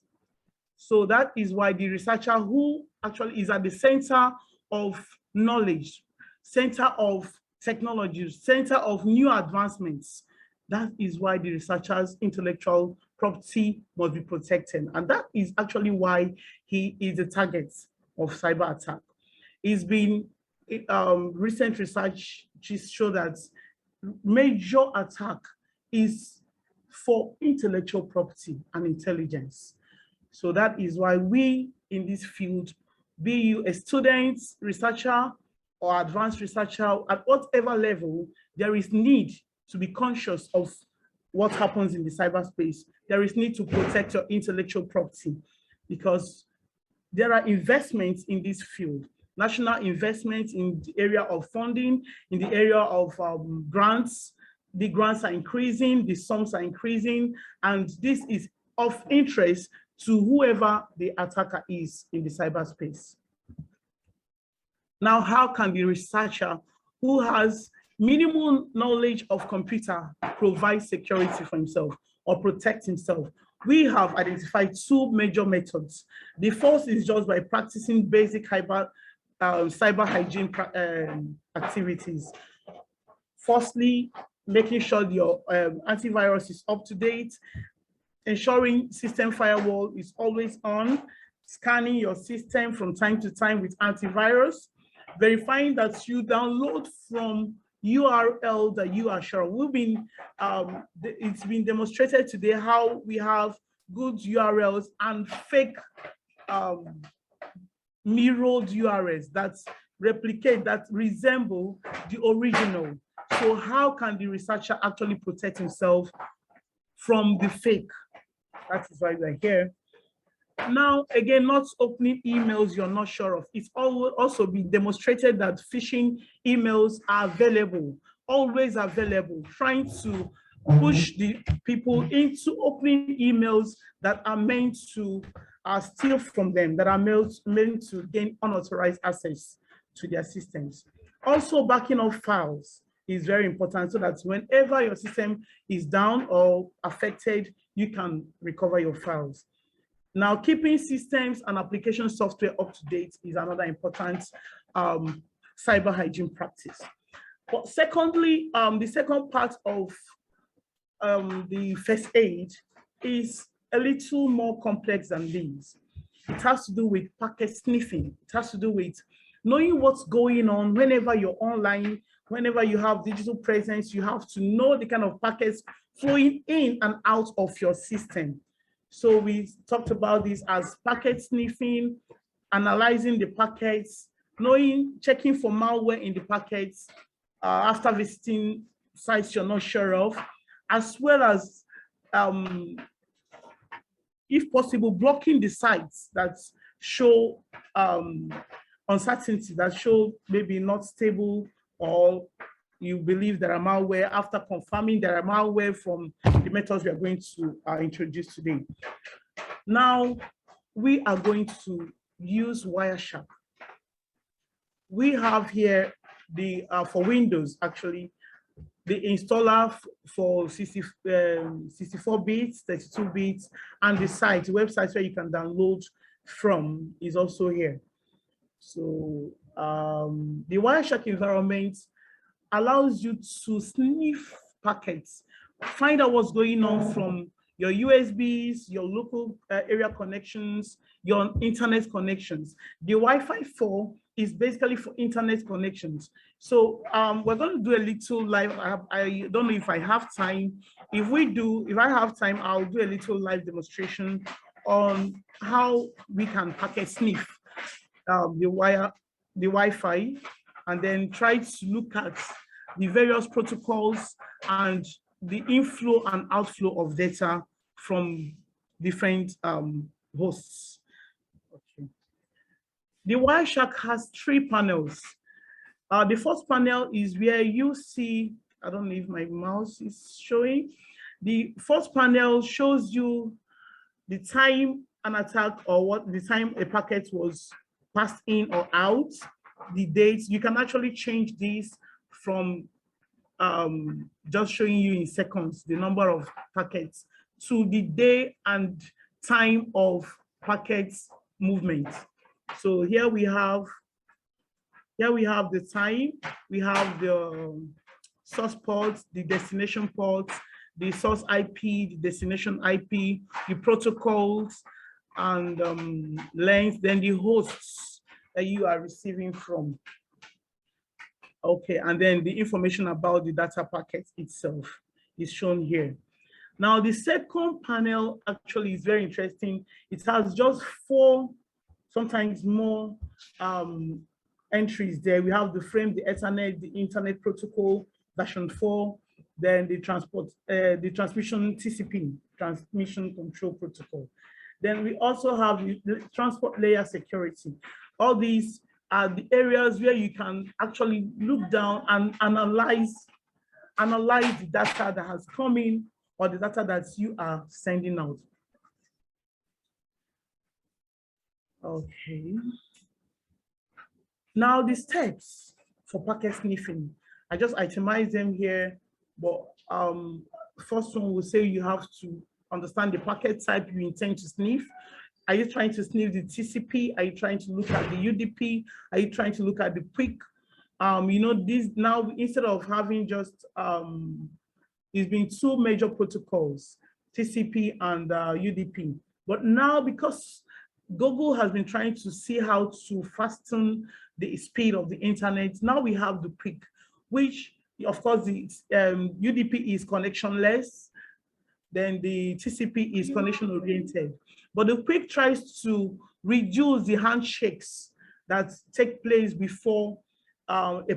So that is why the researcher who actually is at the center of knowledge, center of technology, center of new advancements, that is why the researcher's intellectual property must be protected. And that is actually why he is a target of cyber attack. It's been recent research just show that major attack is for intellectual property and intelligence. So that is why we in this field, be you a student, researcher, or advanced researcher, at whatever level, there is need to be conscious of what happens in the cyberspace. There is need to protect your intellectual property because there are investments in this field, national investments in the area of funding, in the area of grants. The grants are increasing, the sums are increasing, and this is of interest to whoever the attacker is in the cyberspace. Now, how can the researcher who has minimal knowledge of computer provide security for himself or protect himself? We have identified two major methods. The first is just by practicing basic cyber hygiene activities. Firstly, making sure your antivirus is up to date, ensuring system firewall is always on, scanning your system from time to time with antivirus, verifying that you download from URL that you are sure. It's been demonstrated today how we have good URLs and fake mirrored URLs that replicate, that resemble the original. So how can the researcher actually protect himself from the fake? That is why we're here. Now, again, not opening emails you're not sure of. It's also been demonstrated that phishing emails are available, always available, trying to push the people into opening emails that are meant to steal from them, that are meant to gain unauthorized access to their systems. Also, backing up files is very important so that whenever your system is down or affected, you can recover your files. Now, keeping systems and application software up to date is another important cyber hygiene practice. But secondly, the second part of the first aid is a little more complex than these. It has to do with packet sniffing. It has to do with knowing what's going on whenever you're online, whenever you have digital presence. You have to know the kind of packets flowing in and out of your system. So we talked about this as packet sniffing, analyzing the packets, checking for malware in the packets after visiting sites you're not sure of, as well as, if possible, blocking the sites that show uncertainty, that show maybe not stable, or you believe there are malware after confirming there are malware from the methods we are going to introduce today. Now, we are going to use Wireshark. We have here the, for Windows, actually, the installer for 64 bits, 32 bits, and the site, the website where you can download from is also here. So the Wireshark environment allows you to sniff packets, find out what's going on from your USBs, your local area connections, your internet connections. The Wi-Fi 4 is basically for internet connections. So we're going to do a little live. I don't know if I have time. If I have time, I'll do a little live demonstration on how we can packet sniff the Wi-Fi, and then try to look at the various protocols and the inflow and outflow of data from different hosts. Okay. The Wireshark has 3 panels. The first panel is where you see, I don't know if my mouse is showing. The first panel shows you the time an attack, or the time a packet was passed in or out, the dates. You can actually change this from just showing you in seconds the number of packets to the day and time of packets movement. So here we have the time, we have the source port, the destination port, the source IP, the destination IP, the protocols and length, then the hosts that you are receiving from. Okay, and then the information about the data packet itself is shown here. Now, the second panel actually is very interesting. It has just 4, sometimes more entries there. We have the frame, the Ethernet, the Internet Protocol, version 4, then the transmission TCP, Transmission Control Protocol. Then we also have the transport layer security. All these are the areas where you can actually look down and analyze the data that has come in or the data that you are sending out. Okay. Now the steps for packet sniffing, I just itemized them here, but first one will say you have to understand the packet type you intend to sniff. Are you trying to sniff the TCP? Are you trying to look at the UDP? Are you trying to look at the PIC? You know, this now, instead of having just, it's been 2 major protocols, TCP and UDP. But now, because Google has been trying to see how to fasten the speed of the internet, now we have the PIC, which of course the UDP is connectionless, then the TCP is connection oriented. But the PIC tries to reduce the handshakes that take place before a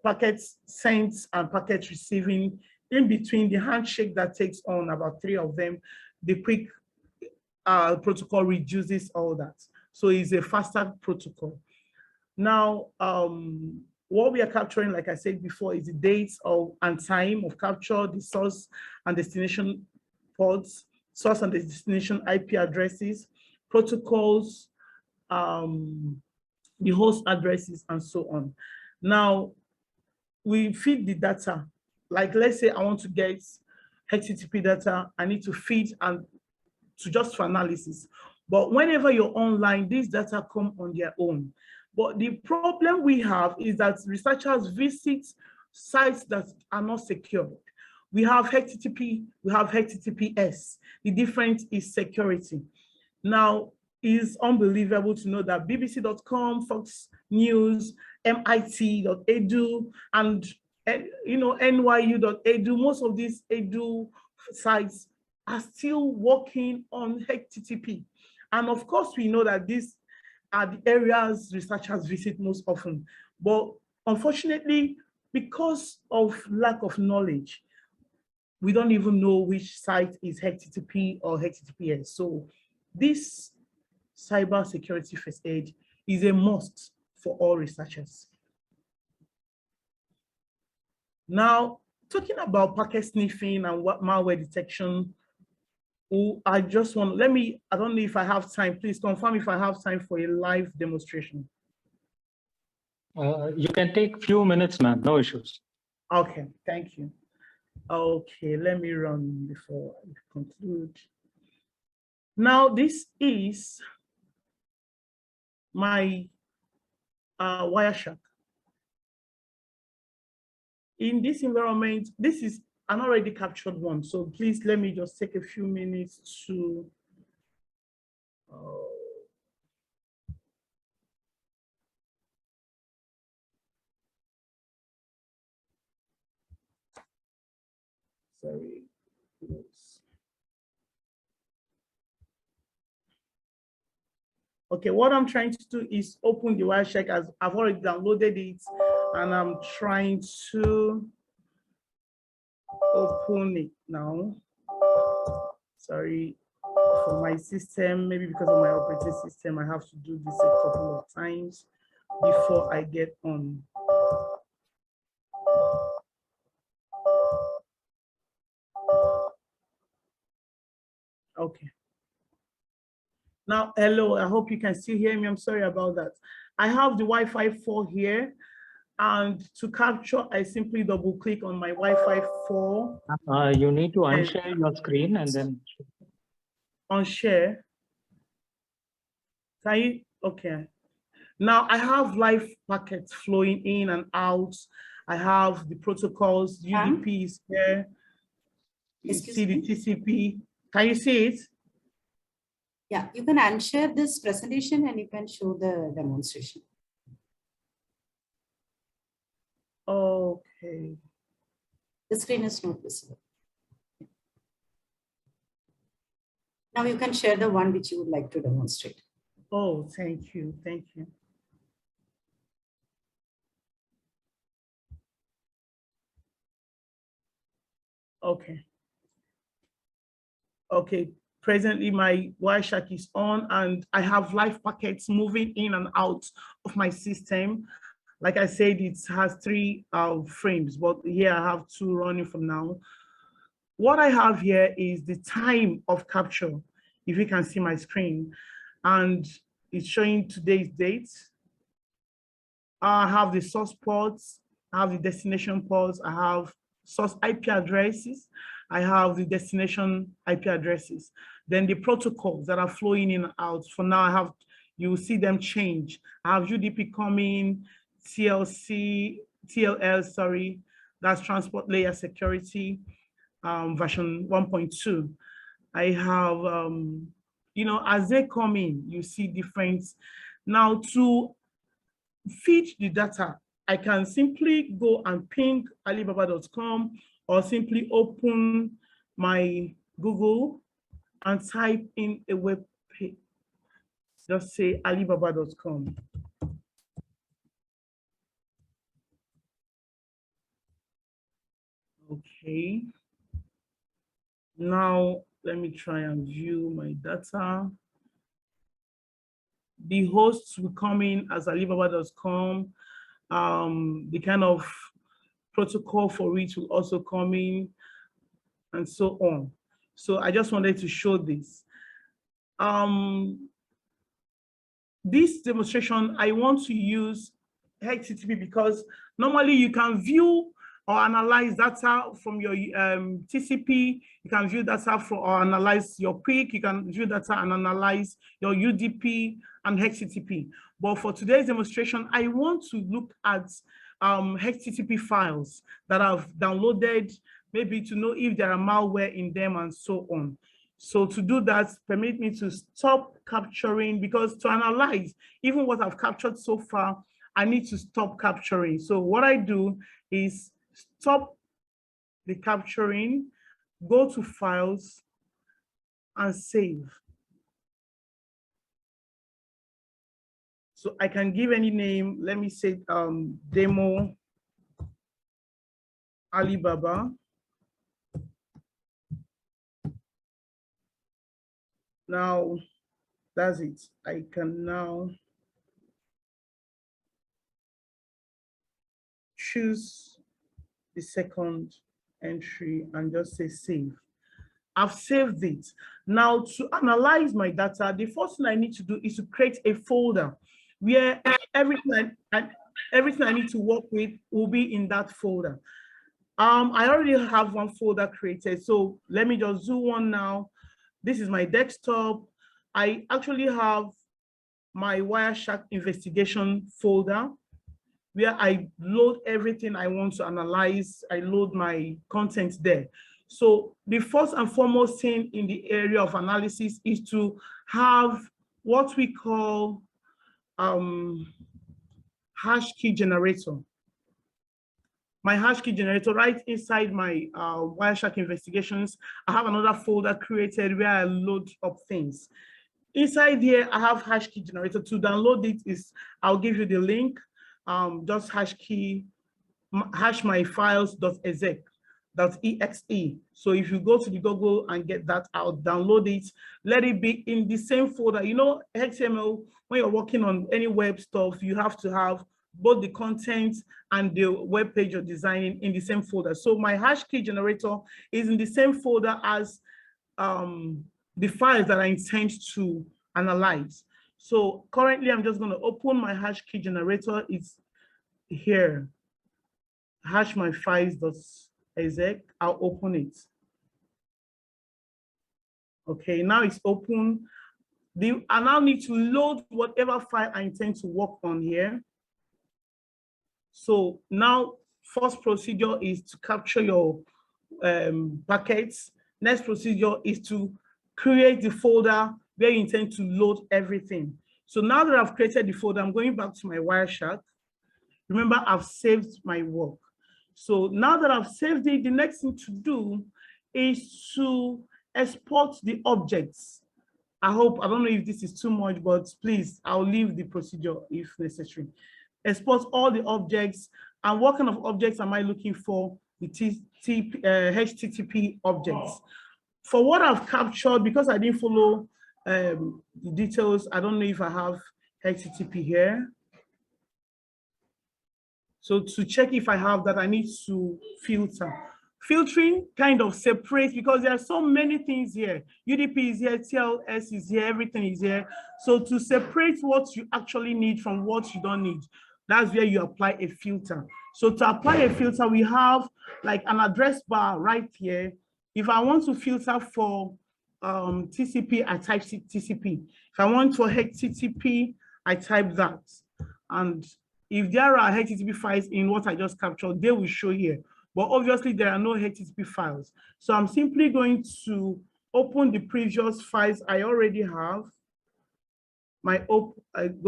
packet sent and packet receiving. In between the handshake that takes on about 3 of them, the PIC protocol reduces all that. So it's a faster protocol. Now, what we are capturing, like I said before, is the dates and time of capture, the source and destination ports, source and destination IP addresses, protocols, the host addresses, and so on. Now, we feed the data. Like, let's say I want to get HTTP data, I need to feed and to just for analysis. But whenever you're online, these data come on their own. But the problem we have is that researchers visit sites that are not secured. We have HTTP, we have HTTPS. The difference is security. Now, it's unbelievable to know that BBC.com, Fox News, MIT.edu, and NYU.edu, most of these edu sites are still working on HTTP. And of course, we know that these are the areas researchers visit most often. But unfortunately, because of lack of knowledge, we don't even know which site is HTTP or HTTPS. So this cybersecurity first aid is a must for all researchers. Now, talking about packet sniffing and what malware detection, I just want, I don't know if I have time, please confirm if I have time for a live demonstration. You can take few minutes, ma'am, no issues. Okay, thank you. Okay, let me run before I conclude. Now, this is my Wireshark. In this environment, this is an already captured one. So please let me just take a few minutes to Sorry. Okay, what I'm trying to do is open the Wireshark as I've already downloaded it, and I'm trying to open it now. Sorry for my system, maybe because of my operating system, I have to do this a couple of times before I get on. Okay. Now, hello, I hope you can still hear me. I'm sorry about that. I have the Wi-Fi 4 here, and to capture, I simply double click on my Wi-Fi 4. You need to unshare your screen and then. On share. Can you? Okay. Now I have live packets flowing in and out. I have the protocols, UDP is here. You see the TCP. Can you see it? Yeah, you can unshare this presentation and you can show the demonstration. Okay. The screen is not visible. Now you can share the one which you would like to demonstrate. Oh, thank you. Thank you. Okay. Okay. Presently, my Wireshark is on and I have live packets moving in and out of my system. Like I said, it has 3 frames, but here I have 2 running from now. What I have here is the time of capture, if you can see my screen, and it's showing today's date. I have the source ports, I have the destination ports, I have source IP addresses, I have the destination IP addresses. Then the protocols that are flowing in and out. For now, you will see them change. I have UDP coming, TLL, sorry, that's transport layer security, version 1.2. I have, you know, as they come in, you see difference. Now to feed the data, I can simply go and ping Alibaba.com or simply open my Google and type in a web page. Just say Alibaba.com. Okay. Now, let me try and view my data. The hosts will come in as Alibaba.com. The kind of protocol for it will also come in, and so on. So I just wanted to show this. This demonstration, I want to use HTTP because normally you can view or analyze data from your TCP, you can view data from or analyze your PIC, you can view data and analyze your UDP and HTTP. But for today's demonstration, I want to look at HTTP files that I've downloaded, maybe to know if there are malware in them and so on. So to do that, permit me to stop capturing, because to analyze even what I've captured so far, I need to stop capturing. So what I do is stop the capturing, go to files and save. So I can give any name. Let me say demo Alibaba. Now, that's it. I can now choose the second entry and just say save. I've saved it. Now, to analyze my data, the first thing I need to do is to create a folder where everything I need to work with will be in that folder. I already have one folder created, so let me just do one now. This is my desktop. I actually have my Wireshark investigation folder where I load everything I want to analyze. I load my content there. So the first and foremost thing in the area of analysis is to have what we call hash key generator. my hash key generator, right inside my Wireshark investigations, I have another folder created where I load up things. Inside here, I have hash key generator. To download it is, I'll give you the link, just hash myfiles.exec.exe. So if you go to the Google and get that out, download it, let it be in the same folder. You know, XML, when you're working on any web stuff, you have to have both the content and the web page you're designing in the same folder. So my hash key generator is in the same folder as the files that I intend to analyze. So currently I'm just going to open my hash key generator. It's here, hash my files.exec. I'll open it. Okay, now it's open. I now need to load whatever file I intend to work on here. So now first procedure is to capture your packets. Next procedure is to create the folder where you intend to load everything. So now that I've created the folder, I'm going back to my Wireshark. Remember, I've saved my work. So now that I've saved it, the next thing to do is to export the objects. I don't know if this is too much, but please, I'll leave the procedure if necessary. Export all the objects. And what kind of objects am I looking for? The HTTP objects. For what I've captured, because I didn't follow the details, I don't know if I have HTTP here. So to check if I have that, I need to filter. Filtering kind of separates, because there are so many things here. UDP is here, TLS is here, everything is here. So to separate what you actually need from what you don't need, that's where you apply a filter. So to apply a filter, we have like an address bar right here. If I want to filter for TCP, I type TCP. If I want for HTTP, I type that. And if there are HTTP files in what I just captured, they will show here. But obviously there are no HTTP files. So I'm simply going to open the previous files I already have. I go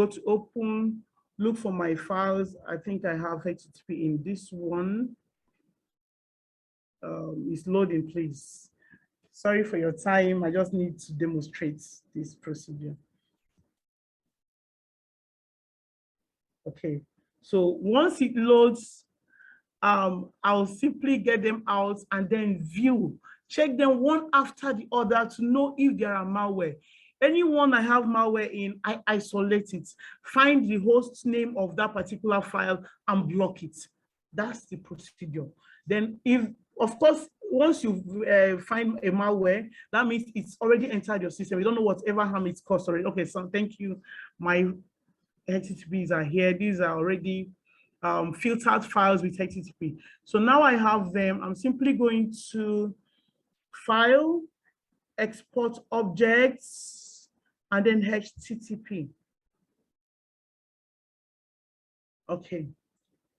to open, look for my files. I think I have HTTP in this one. It's loading, please. Sorry for your time. I just need to demonstrate this procedure. Okay, so once it loads, I'll simply get them out and then view, check them one after the other to know if there are malware. Anyone I have malware in, I isolate it, find the host name of that particular file and block it. That's the procedure. Then if, of course, once you find a malware, that means it's already entered your system. You don't know whatever harm it's caused already. Okay, so thank you. My HTTPs are here. These are already filtered files with HTTP. So now I have them. I'm simply going to File, Export Objects, and then HTTP. Okay,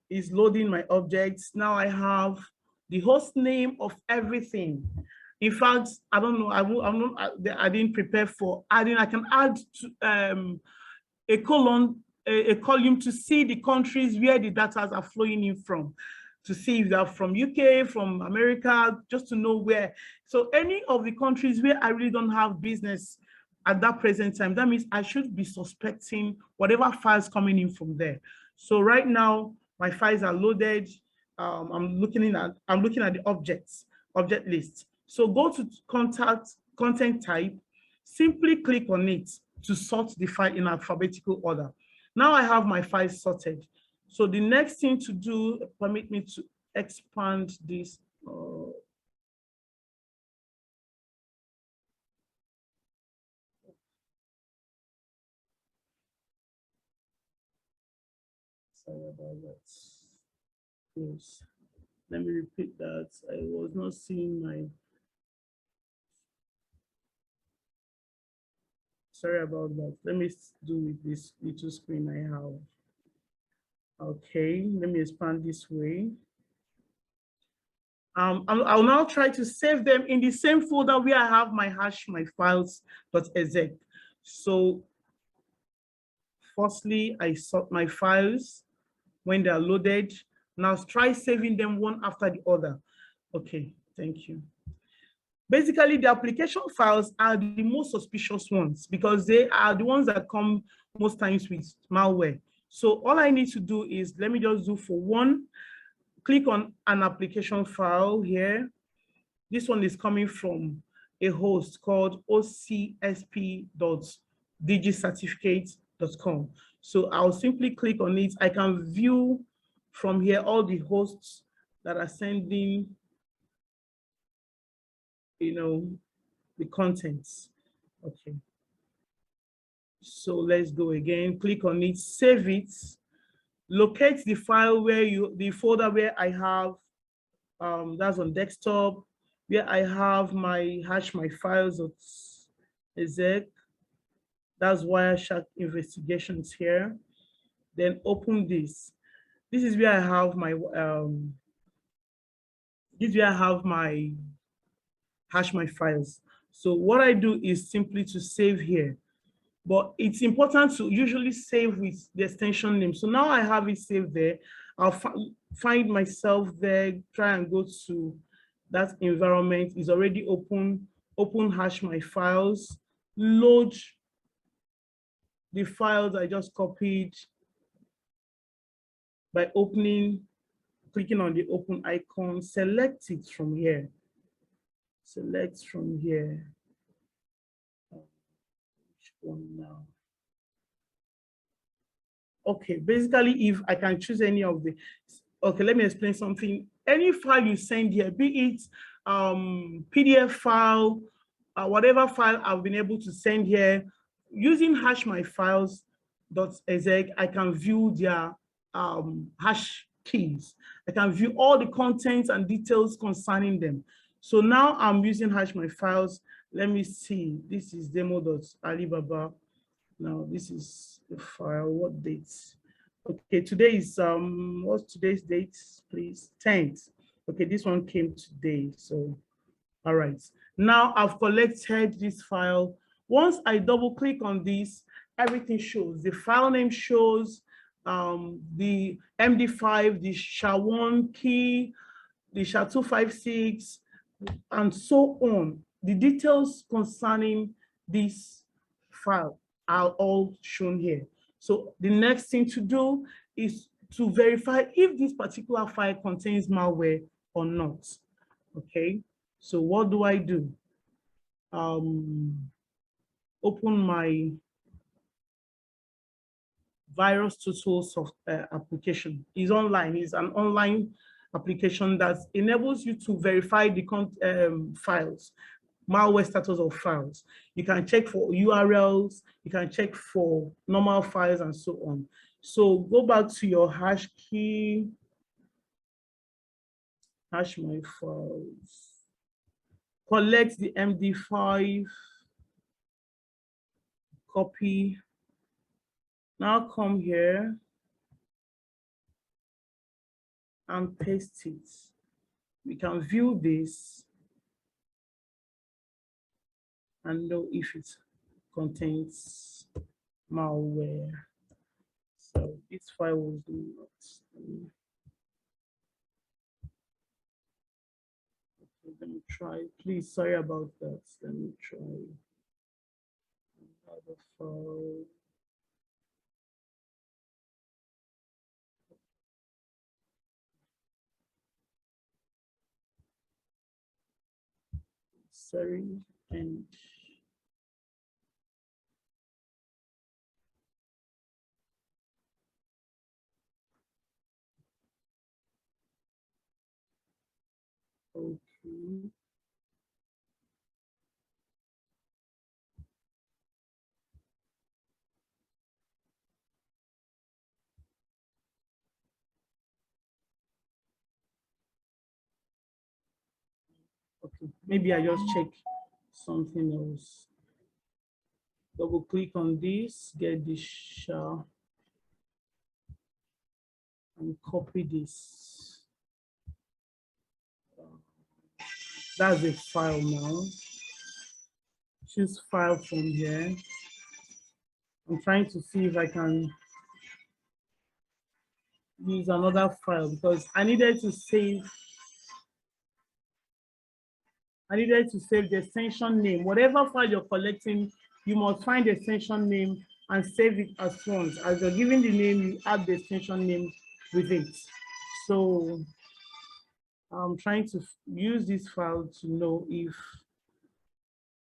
it's loading my objects. Now I have the host name of everything. In fact, I don't know, I didn't prepare for adding. I can add to, a column to see the countries where the data are flowing in from, to see if they're from UK, from America, just to know where. So any of the countries where I really don't have business at that present time, that means I should be suspecting whatever files coming in from there. So right now, my files are loaded. I'm looking at the object list. So go to content type, simply click on it to sort the file in alphabetical order. Now I have my files sorted. So the next thing to do, permit me to expand this. Sorry about that. Yes. Let me repeat that. I was not seeing my. Sorry about that. Let me do with this little screen I have. Okay, let me expand this way. I'll now try to save them in the same folder where I have my hash, my files.exec. So firstly, I sort my files. When they are loaded, Now try saving them one after the other. Okay, thank you. Basically, the application files are the most suspicious ones because they are the ones that come most times with malware. So all I need to do is, let me just do for one, click on an application file here. This one is coming from a host called ocsp.digicertificate.com. So I'll simply click on it. I can view from here all the hosts that are sending, the contents. Okay. So let's go again, click on it, save it, locate the file the folder where I have, that's on desktop, where I have my HashMyFiles.exec, that's Wireshark Investigations here. Then open this. This is where I have my, HashMyFiles. So what I do is simply to save here. But it's important to usually save with the extension name. So now I have it saved there. I'll find myself there, try and go to that environment. Is already open HashMyFiles, load the files I just copied by clicking on the open icon, select it from here. Select from here. Now. Okay, basically, if I can choose any of the, okay, let me explain something. Any file you send here, be it PDF file, whatever file I've been able to send here, using HashMyFiles.exec, I can view their hash keys. I can view all the contents and details concerning them. So now I'm using HashMyFiles. Let me see, this is demo.alibaba. Now this is the file, what dates? Okay, today is, what's today's date, please? 10th. Okay, this one came today, so, all right. Now I've collected this file. Once I double click on this, everything shows. The file name shows, the MD5, the SHA-1 key, the SHA-256, and so on. The details concerning this file are all shown here. So the next thing to do is to verify if this particular file contains malware or not. Okay, so what do I do? Open my VirusTotal application. It's online. It's an online application that enables you to verify the files, malware status of files. You can check for URLs, you can check for normal files and so on. So go back to your hash key, HashMyFiles, collect the MD5, copy. Now come here and paste it. We can view this and know if it contains malware. So this file was not. Okay, let me try. Please, sorry about that. Let me try another file. Sorry, and okay. Okay, maybe I just check something else. Double click on this, get this SHA, and copy this. That's a file now. Choose file from here. I'm trying to see if I can use another file because I needed to save the extension name. Whatever file you're collecting, you must find the extension name and save it as once. As you're giving the name, you add the extension name with it. So I'm trying to use this file to know if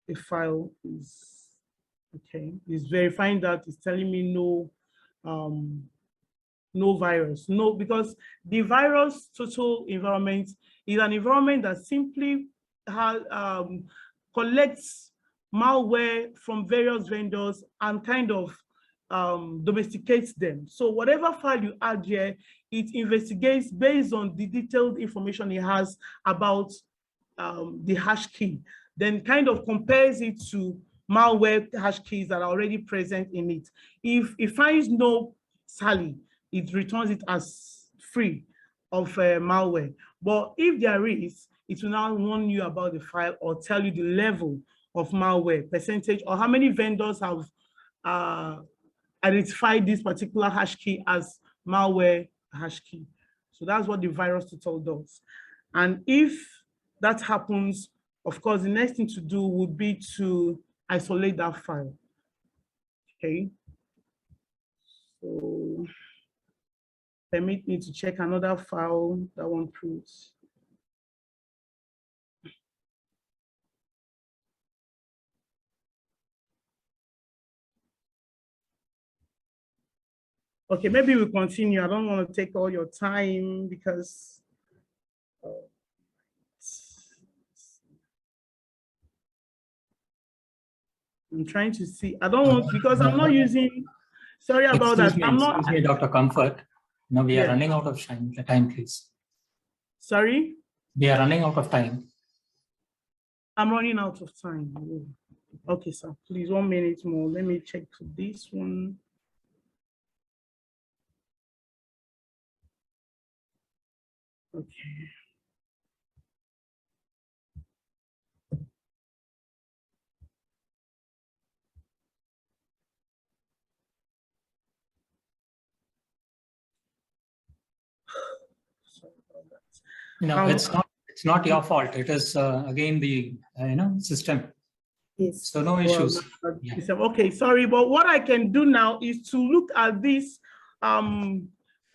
the file is okay. It's verifying that it's telling me no, no virus. No, because the virus total environment is an environment that simply has, collects malware from various vendors and kind of domesticates them. So whatever file you add here, it investigates based on the detailed information it has about the hash key, then kind of compares it to malware hash keys that are already present in it. If it finds no Sally, it returns it as free of malware. But if there is, it will now warn you about the file or tell you the level of malware, percentage, or how many vendors have identified this particular hash key as malware hash key. So that's what the virus total does. And if that happens, of course, the next thing to do would be to isolate that file. Okay. So permit me to check another file that one proves. Okay, maybe we'll continue. I don't want to take all your time because I'm trying to see. I don't want, because I'm not using, sorry about that. I'm not. Excuse me, Dr. Comfort. No, we are Yeah. running out of time, please. Sorry? We are running out of time. I'm running out of time. Okay, sir, please 1 minute more. Let me check this one. Okay. Sorry about that. No, it's not your fault. It is again the system. Yes. So no issues. Yeah. Okay, sorry, but what I can do now is to look at this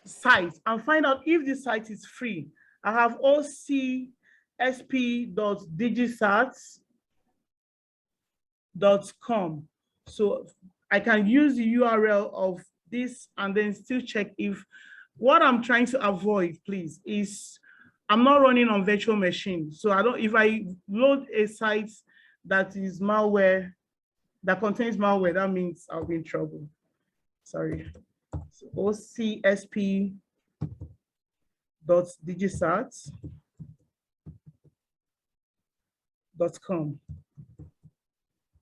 site and find out if the site is free. I have ocsp.digisats.com. So I can use the URL of this and then still check if what I'm trying to avoid, please, is I'm not running on virtual machine. So if I load a site that is malware, that contains malware, that means I'll be in trouble. Sorry. So ocsp.digisats.com.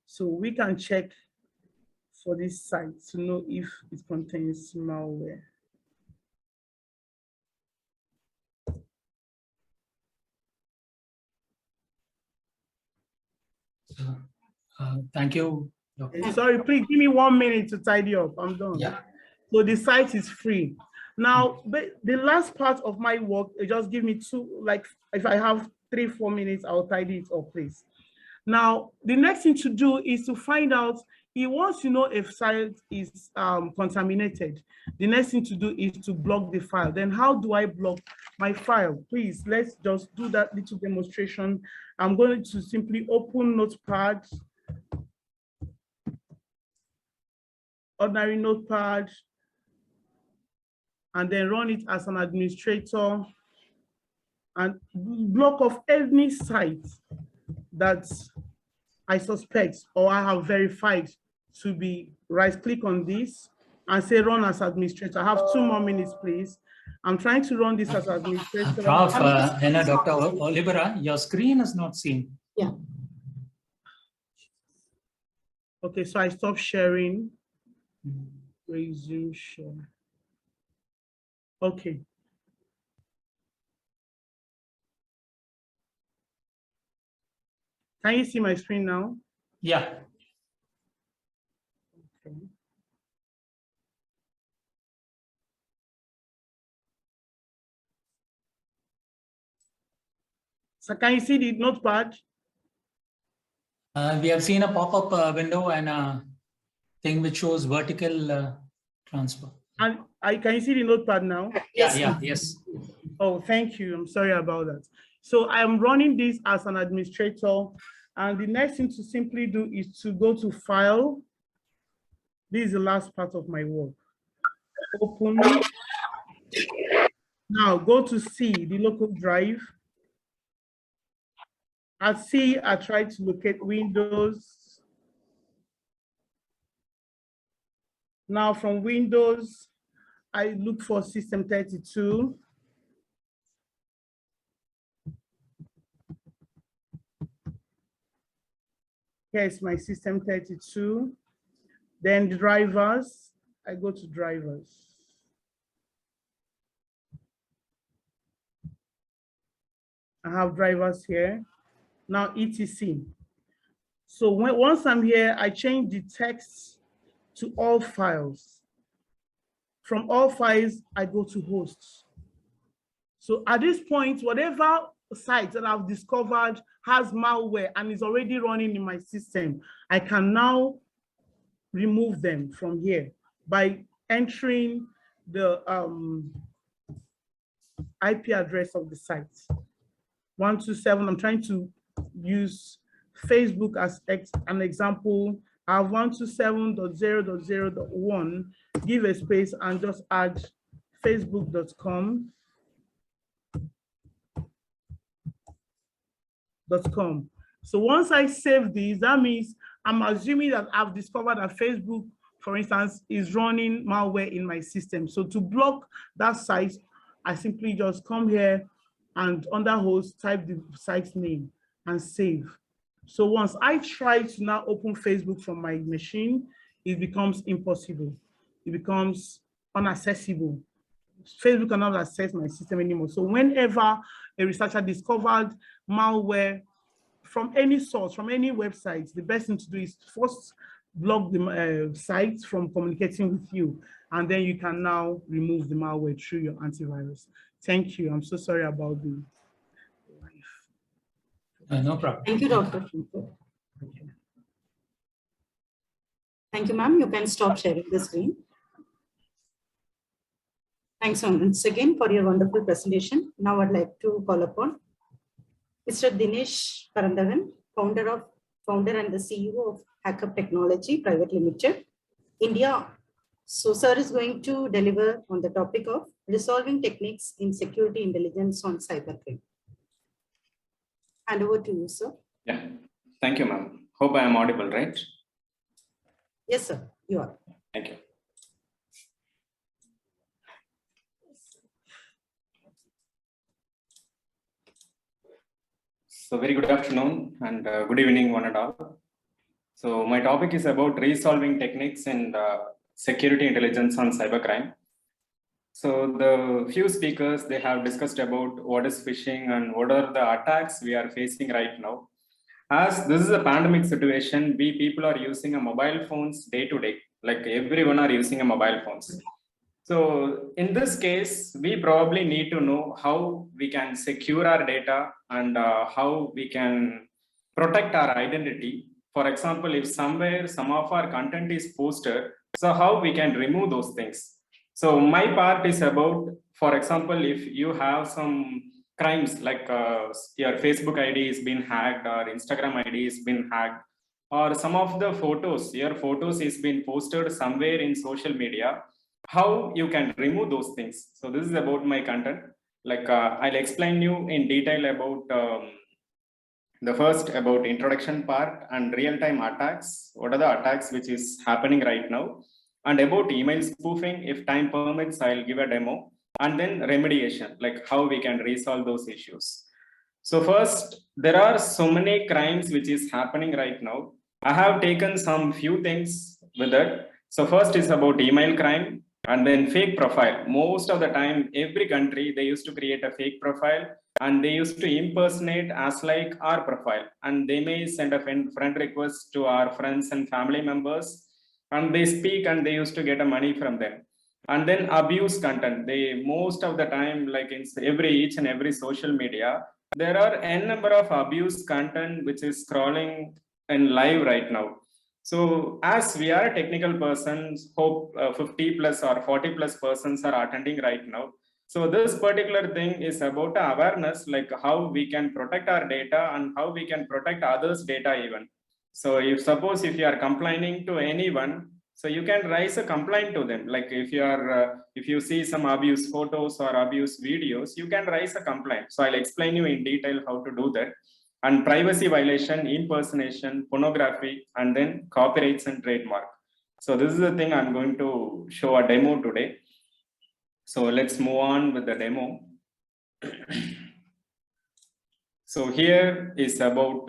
So we can check for this site to know if it contains malware. Thank you, Dr. Sorry, please give me 1 minute to tidy up. I'm done. Yeah. So the site is free. Now, the last part of my work, just give me if I have 3-4 minutes, I'll tidy it up, please. Now, the next thing to do is to find out, once you know if site is contaminated, the next thing to do is to block the file. Then how do I block my file? Please, let's just do that little demonstration. I'm going to simply open Notepad, ordinary Notepad, and then run it as an administrator and block off any site that I suspect or I have verified to be. Right-click on this and say run as administrator. I have 2 more minutes, please. I'm trying to run this as administrator. Prof, Dr. Olivera, your screen is not seen. Yeah. Okay, so I stop sharing. Resume share. Okay. Can you see my screen now? Yeah. Okay. So can you see the notepad? We have seen a pop-up window and a thing which shows vertical transfer. And can you see the notepad now? Yes. Oh, thank you. I'm sorry about that. So I am running this as an administrator. And the next thing to simply do is to go to File. This is the last part of my work. Open. Now go to C, the local drive. At C, I try to locate Windows. Now from Windows, I look for System32. Here's my System32. Then drivers, I go to drivers. I have drivers here. Now etc. So once I'm here, I change the text to all files. From all files, I go to hosts. So at this point, whatever site that I've discovered has malware and is already running in my system, I can now remove them from here by entering the IP address of the site. 127, I'm trying to use Facebook as an example. I have 127.0.0.1, give a space and just add facebook.com. So once I save these, that means I'm assuming that I've discovered that Facebook, for instance, is running malware in my system. So to block that site, I simply just come here and under host, type the site's name and save. So once I try to now open Facebook from my machine, it becomes impossible. It becomes inaccessible. Facebook cannot access my system anymore. So whenever a researcher discovered malware from any source, from any website, the best thing to do is first block the site from communicating with you, and then you can now remove the malware through your antivirus. Thank you. I'm so sorry about the No problem. Thank you, Dr. Thank you, ma'am. You can stop sharing the screen. Thanks once again for your wonderful presentation. Now I'd like to call upon Mr. Dinesh Parandagan, founder and the CEO of Hackup Technology Private Limited, India. So sir is going to deliver on the topic of resolving techniques in security intelligence on cybercrime. Hand over to you, sir. Yeah, thank you, ma'am. Hope I am audible, right? Yes, sir, you are. Thank you. So very good afternoon and good evening, one and all. So my topic is about resolving techniques in security intelligence on cybercrime. So the few speakers, they have discussed about what is phishing and what are the attacks we are facing right now. As this is a pandemic situation, we people are using a mobile phones day to day, like everyone are using a mobile phones. So in this case, we probably need to know how we can secure our data and how we can protect our identity. For example, if somewhere some of our content is posted, so how we can remove those things. So my part is about, for example, if you have some crimes like your Facebook ID is been hacked or Instagram ID is been hacked, or some of the photos, your photos is been posted somewhere in social media, how you can remove those things. So this is about my content. Like I'll explain you in detail about the first about introduction part and real-time attacks. What are the attacks which is happening right now? And about email spoofing, if time permits, I'll give a demo. And then remediation, like how we can resolve those issues. So first, there are so many crimes which is happening right now. I have taken some few things with it. So first is about email crime and then fake profile. Most of the time, every country, they used to create a fake profile and they used to impersonate as like our profile. And they may send a friend request to our friends and family members and they speak and they used to get a money from them. And then abuse content. They most of the time, like in each and every social media, there are n number of abuse content which is scrolling in live right now. So as we are technical persons, hope 50 plus or 40 plus persons are attending right now. So this particular thing is about awareness, like how we can protect our data and how we can protect others' data even. So if suppose if you are complaining to anyone, so you can raise a complaint to them. Like if you are, if you see some abuse photos or abuse videos, you can raise a complaint. So I'll explain you in detail how to do that. And privacy violation, impersonation, pornography, and then copyrights and trademark. So this is the thing I'm going to show a demo today. So let's move on with the demo. So here is about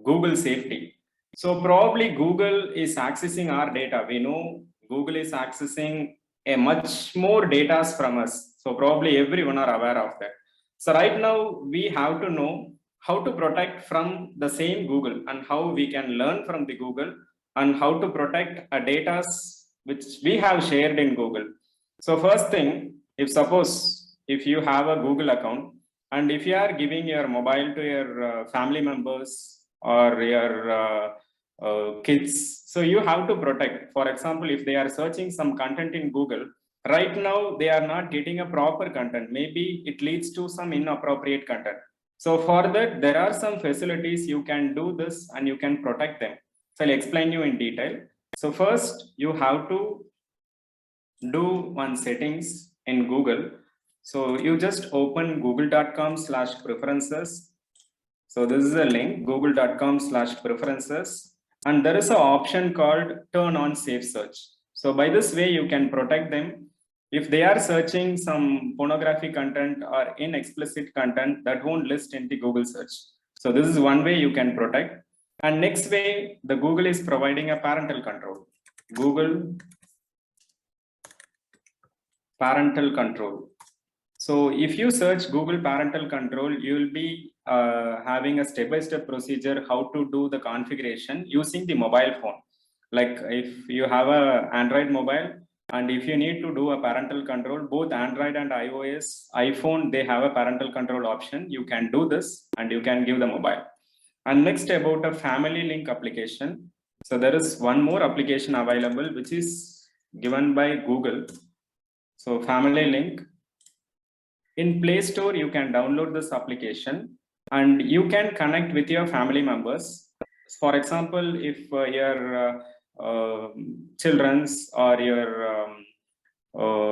Google safety. So probably Google is accessing our data. We know Google is accessing a much more data from us. So probably everyone are aware of that. So right now we have to know how to protect from the same Google and how we can learn from the Google and how to protect a data which we have shared in Google. So first thing, if suppose if you have a Google account and if you are giving your mobile to your family members or your kids, so you have to protect. For example, if they are searching some content in Google, right now they are not getting a proper content. Maybe it leads to some inappropriate content. So for that, there are some facilities you can do this and you can protect them. So I'll explain you in detail. So first, you have to do one settings in Google. So you just open google.com/preferences. So this is a link, google.com/preferences. And there is an option called turn on safe search. So by this way, you can protect them. If they are searching some pornography content or inexplicit content, that won't list in the Google search. So this is one way you can protect. And next way, the Google is providing a parental control. Google parental control. So if you search Google parental control, you will be having a step-by-step procedure how to do the configuration using the mobile phone. Like if you have an Android mobile, and if you need to do a parental control, both Android and iOS, iPhone, they have a parental control option. You can do this and you can give the mobile. And next about a family link application. So there is one more application available, which is given by Google. So family link. In Play Store, you can download this application and you can connect with your family members. For example, if your children's or your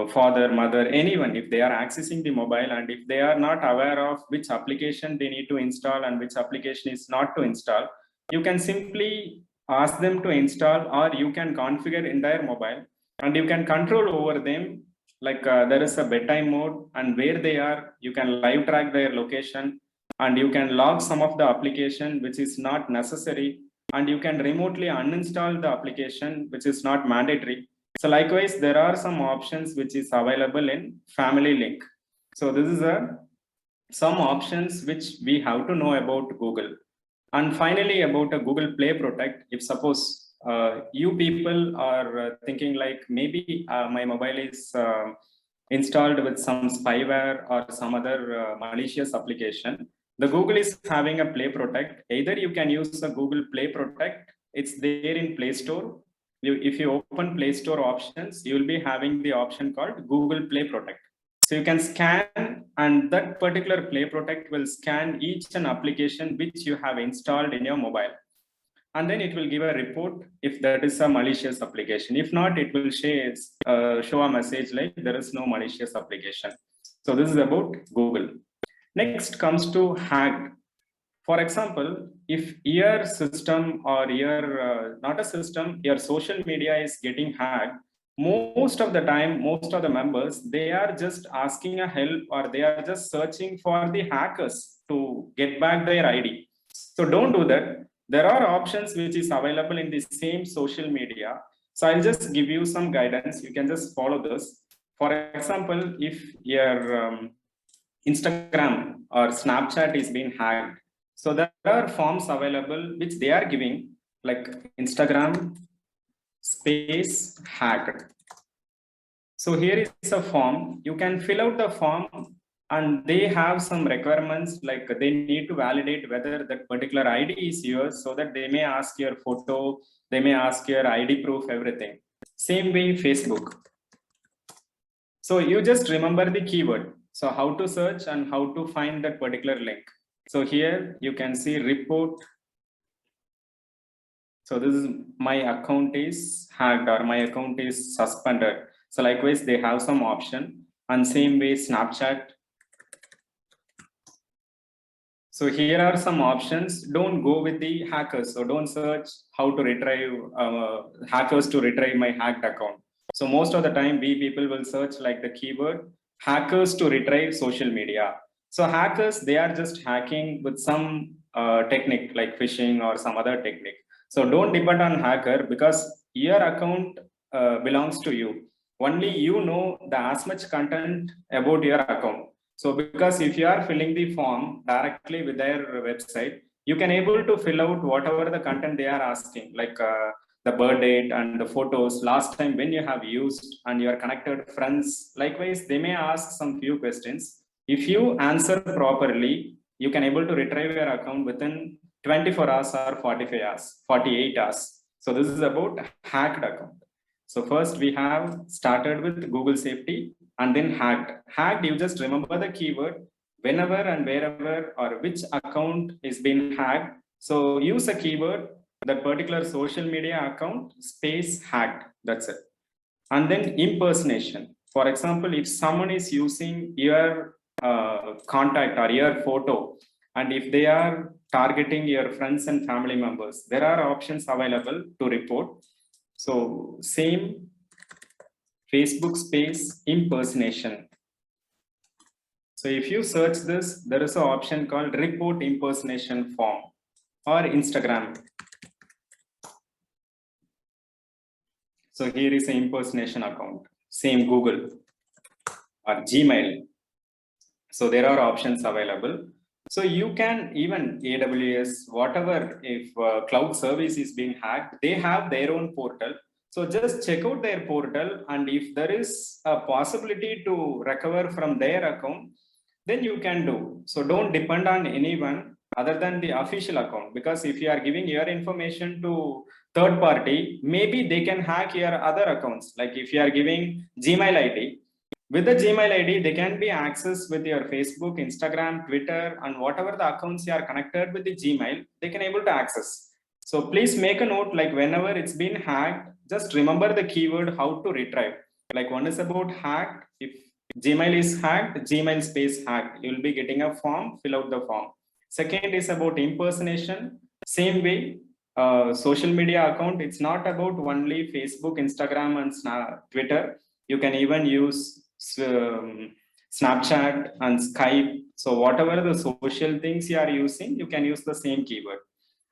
father, mother, anyone, if they are accessing the mobile and if they are not aware of which application they need to install and which application is not to install, you can simply ask them to install, or you can configure in their mobile and you can control over them. Like there is a bedtime mode, and where they are, you can live track their location and you can log some of the application which is not necessary, and you can remotely uninstall the application which is not mandatory. So likewise, there are some options which is available in Family Link. So this is some options which we have to know about Google. And finally, about a Google Play Protect. If suppose you people are thinking like maybe my mobile is installed with some spyware or some other malicious application, the Google is having a Play Protect. Either you can use a Google Play Protect, it's there in Play Store. If you open Play Store options, you will be having the option called Google Play Protect. So you can scan, and that particular Play Protect will scan each and application which you have installed in your mobile. And then it will give a report if that is a malicious application. If not, it will show a message like there is no malicious application. So this is about Google. Next comes to hacked. For example, if your system or your, not a system, your social media is getting hacked, most of the time, most of the members, they are just asking a help, or they are just searching for the hackers to get back their ID. So don't do that. There are options which is available in the same social media. So I'll just give you some guidance. You can just follow this. For example, if your Instagram or Snapchat is being hacked, so there are forms available which they are giving, like Instagram space hacked. So here is a form. You can fill out the form and they have some requirements, like they need to validate whether that particular ID is yours, so that they may ask your photo, they may ask your ID proof, everything. Same way Facebook. So you just remember the keyword. So how to search and how to find that particular link. So here you can see report. So this is my account is hacked or my account is suspended. So likewise, they have some option, and same way Snapchat. So here are some options. Don't go with the hackers. So don't search how to retrieve hackers to retrieve my hacked account. So most of the time, we people will search like the keyword hackers to retrieve social media. So hackers, they are just hacking with some technique like phishing or some other technique. So don't depend on hacker, because your account belongs to you. Only you know as much content about your account. So because if you are filling the form directly with their website, you can able to fill out whatever the content they are asking, like the birth date and the photos, last time when you have used, and your connected friends. Likewise, they may ask some few questions. If you answer properly, you can able to retrieve your account within 24 hours or 45 hours, 48 hours. So this is about hacked account. So first we have started with Google safety, and then hacked. Hacked, you just remember the keyword whenever and wherever or which account is being hacked. So use a keyword, that particular social media account space hacked. That's it. And then impersonation. For example, if someone is using your contact or your photo, and if they are targeting your friends and family members, there are options available to report. So same Facebook space impersonation. So if you search this, there is an option called report impersonation form, or Instagram. So here is an impersonation account, same Google or Gmail. So there are options available. So you can even AWS, whatever, if cloud service is being hacked, they have their own portal. So just check out their portal, and if there is a possibility to recover from their account, then you can do. So don't depend on anyone other than the official account, because if you are giving your information to third party, maybe they can hack your other accounts. Like if you are giving Gmail ID, with the Gmail ID, they can be accessed with your Facebook, Instagram, Twitter, and whatever the accounts you are connected with the Gmail, they can able to access. So please make a note, like whenever it's been hacked, just remember the keyword how to retrieve. Like one is about hacked. If Gmail is hacked, Gmail space hacked, you'll be getting a form, fill out the form. Second is about impersonation. Same way, social media account, it's not about only Facebook, Instagram, and Twitter. You can even use Snapchat and Skype. So whatever the social things you are using, you can use the same keyword.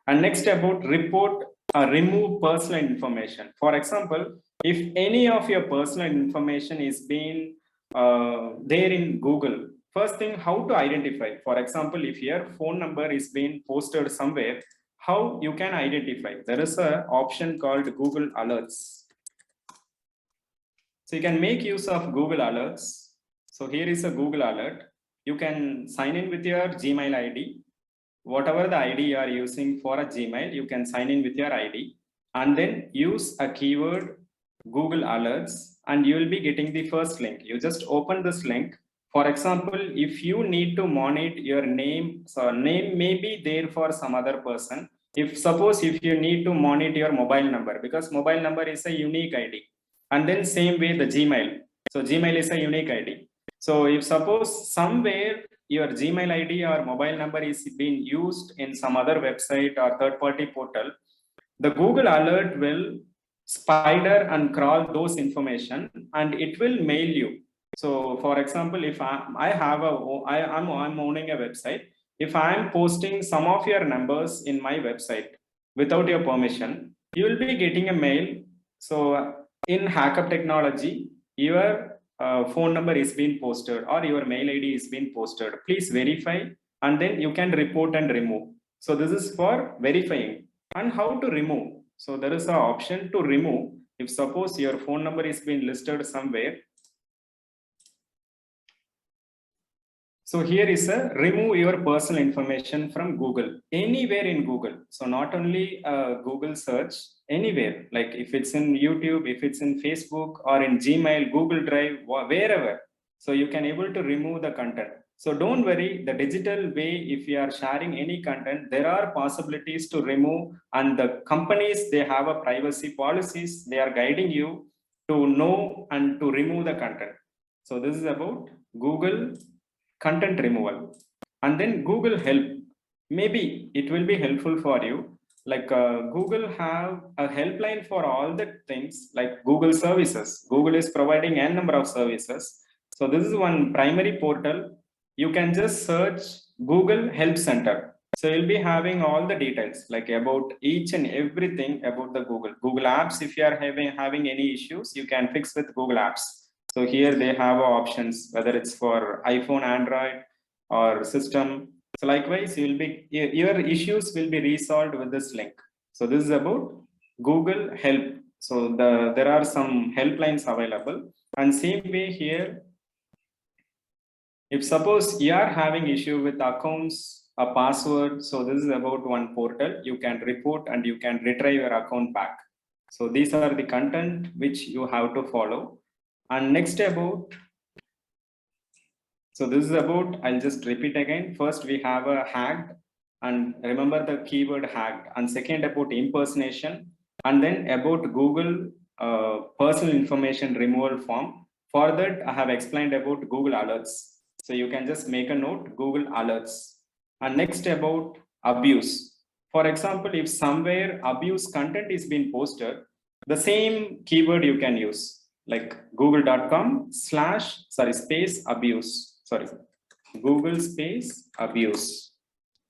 And next about report or remove personal information. For example, if any of your personal information is being there in Google, first thing, how to identify. For example, if your phone number is being posted somewhere, how you can identify? There is an option called Google Alerts. So you can make use of Google Alerts. So here is a Google Alert. You can sign in with your Gmail ID. Whatever the ID you are using for a Gmail, you can sign in with your ID, and then use a keyword Google Alerts, and you will be getting the first link. You just open this link. For example, if you need to monitor your name, so name may be there for some other person. If you need to monitor your mobile number, because mobile number is a unique ID. And then same way the Gmail. So Gmail is a unique ID. So if suppose somewhere your Gmail ID or mobile number is being used in some other website or third-party portal, the Google Alert will spider and crawl those information, and it will mail you. So for example, if I'm owning a website, if I'm posting some of your numbers in my website without your permission, you will be getting a mail. So in Hackup technology, your phone number is being posted or your mail ID is being posted. Please verify, and then you can report and remove. So this is for verifying. And how to remove? So there is an option to remove. If suppose your phone number is being listed somewhere, So here is a remove your personal information from Google, anywhere in Google. So not only Google search, anywhere, like if it's in YouTube, if it's in Facebook or in Gmail, Google Drive, wherever. So you can able to remove the content. So don't worry, the digital way, if you are sharing any content, there are possibilities to remove, and the companies, they have a privacy policies, they are guiding you to know and to remove the content. So this is about Google content removal. And then Google Help, maybe it will be helpful for you. Like Google have a helpline for all the things like Google services. Google is providing n number of services. So this is one primary portal. You can just search Google Help Center. So you'll be having all the details like about each and everything about the Google Apps. If you are having any issues, you can fix with Google Apps. So here they have options, whether it's for iPhone, Android, or system. So likewise, your issues will be resolved with this link. So this is about Google Help. So there are some helplines available. And same way here, if suppose you are having issue with accounts, a password, so this is about one portal, you can report and you can retrieve your account back. So these are the content which you have to follow. And next about, so this is about, I'll just repeat again. First, we have a hacked, and remember the keyword hacked. And second, about impersonation. And then about Google personal information removal form. For that, I have explained about Google Alerts. So you can just make a note, Google Alerts. And next about abuse. For example, if somewhere abuse content is being posted, the same keyword you can use, like google.com/ space abuse, Google space abuse.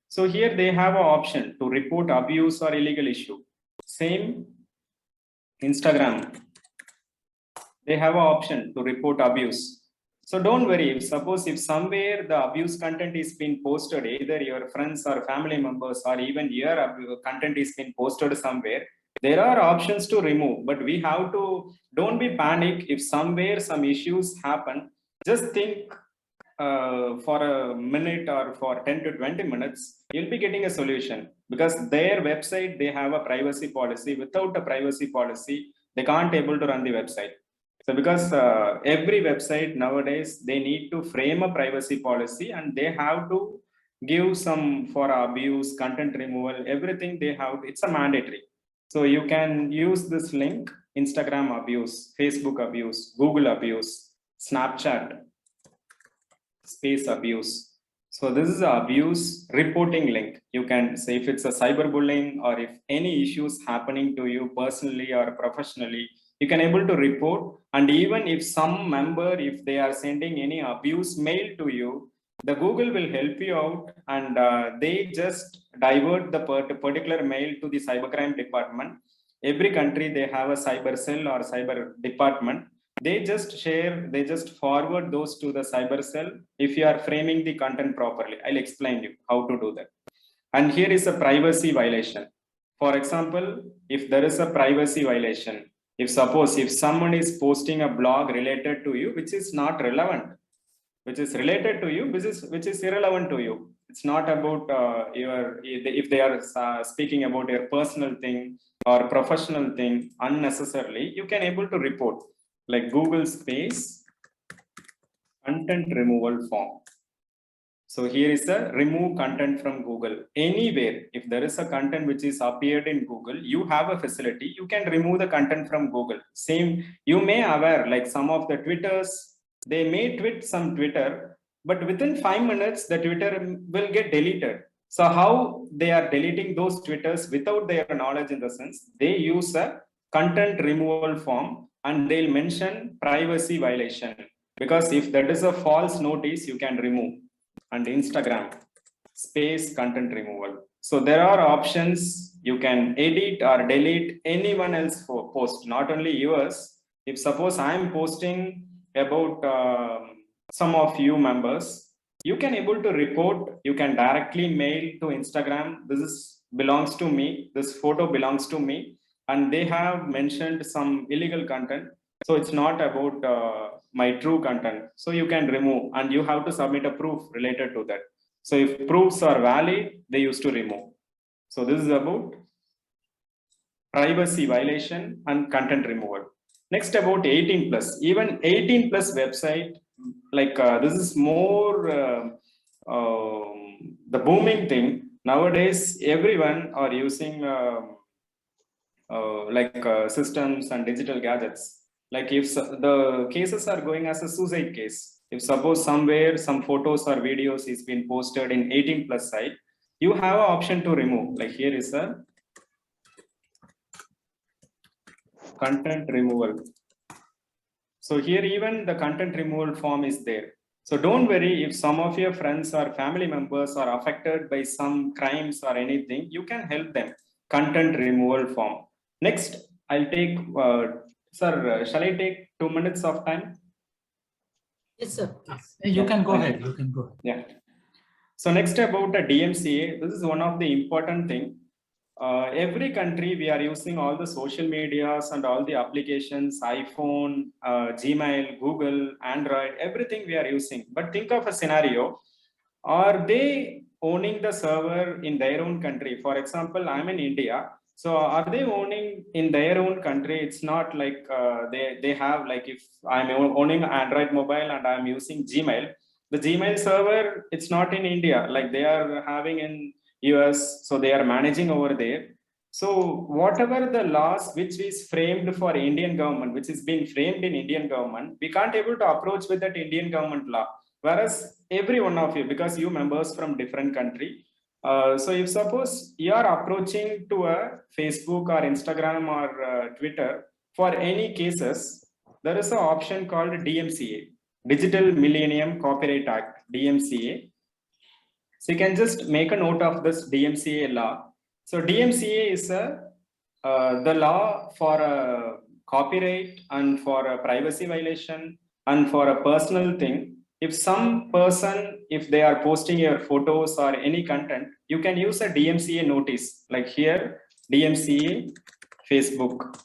So here they have an option to report abuse or illegal issue. Same Instagram, they have an option to report abuse. So don't worry, if somewhere the abuse content is being posted, either your friends or family members or even your content is being posted somewhere, there are options to remove, but we have to, don't be panic if somewhere some issues happen. Just think for a minute or for 10 to 20 minutes, you'll be getting a solution, because their website, they have a privacy policy. Without a privacy policy, they can't able to run the website. So because every website nowadays, they need to frame a privacy policy, and they have to give some for abuse, content removal, everything they have, it's a mandatory. So you can use this link, Instagram abuse, Facebook abuse, Google abuse, Snapchat space abuse. So this is an abuse reporting link. You can say if it's a cyberbullying or if any issues happening to you personally or professionally, you can able to report. And even if some member, if they are sending any abuse mail to you, the Google will help you out, and they just divert the particular mail to the cybercrime department. Every country, they have a cyber cell or cyber department. They just share, they just forward those to the cyber cell if you are framing the content properly. I'll explain you how to do that. And here is a privacy violation. For example, if there is a privacy violation, if someone is posting a blog related to you, which is not relevant, which is related to you, which is irrelevant to you. It's not about if they are speaking about your personal thing or professional thing unnecessarily, you can able to report, like Google space content removal form. So here is a remove content from Google. Anywhere, if there is a content which is appeared in Google, you have a facility, you can remove the content from Google. Same, you may aware, like some of the Twitters, they may tweet some Twitter, but within 5 minutes, the Twitter will get deleted. So how they are deleting those Twitters without their knowledge, in the sense, they use a content removal form, and they'll mention privacy violation, because if that is a false notice, you can remove. And Instagram space content removal. So there are options. You can edit or delete anyone else for post, not only yours. If suppose I'm posting about some of you members, you can able to report. You can directly mail to Instagram. This belongs to me. This photo belongs to me. And they have mentioned some illegal content. So it's not about my true content. So you can remove, and you have to submit a proof related to that. So if proofs are valid, they used to remove. So this is about privacy violation and content removal. Next, about 18 plus, even 18 plus website, like this is more the booming thing. Nowadays, everyone are using systems and digital gadgets. Like if the cases are going as a suicide case, if suppose somewhere some photos or videos is been posted in 18 plus site, you have an option to remove. Like here is a content removal. So here even the content removal form is there. So don't worry if some of your friends or family members are affected by some crimes or anything, you can help them. Content removal form. Next, I'll take, sir, shall I take 2 minutes of time? Yes, sir. You can go ahead. You can go. Yeah. So next about the DMCA, this is one of the important thing. Every country we are using all the social medias and all the applications, iPhone, Gmail, Google, Android, everything we are using. But think of a scenario, are they owning the server in their own country? For example, I'm in India. So are they owning in their own country? It's not like they have, like if I'm owning Android mobile and I'm using Gmail, the Gmail server, it's not in India, like they are having in US, so they are managing over there. So whatever the laws which is framed for Indian government, which is being framed in Indian government, we can't able to approach with that Indian government law. Whereas every one of you, because you members from different country, so if suppose you are approaching to a Facebook or Instagram or Twitter for any cases, there is an option called DMCA, Digital Millennium Copyright Act, DMCA. So you can just make a note of this DMCA law. So DMCA is the law for a copyright and for a privacy violation and for a personal thing. If some person, if they are posting your photos or any content, you can use a DMCA notice, like here, DMCA Facebook.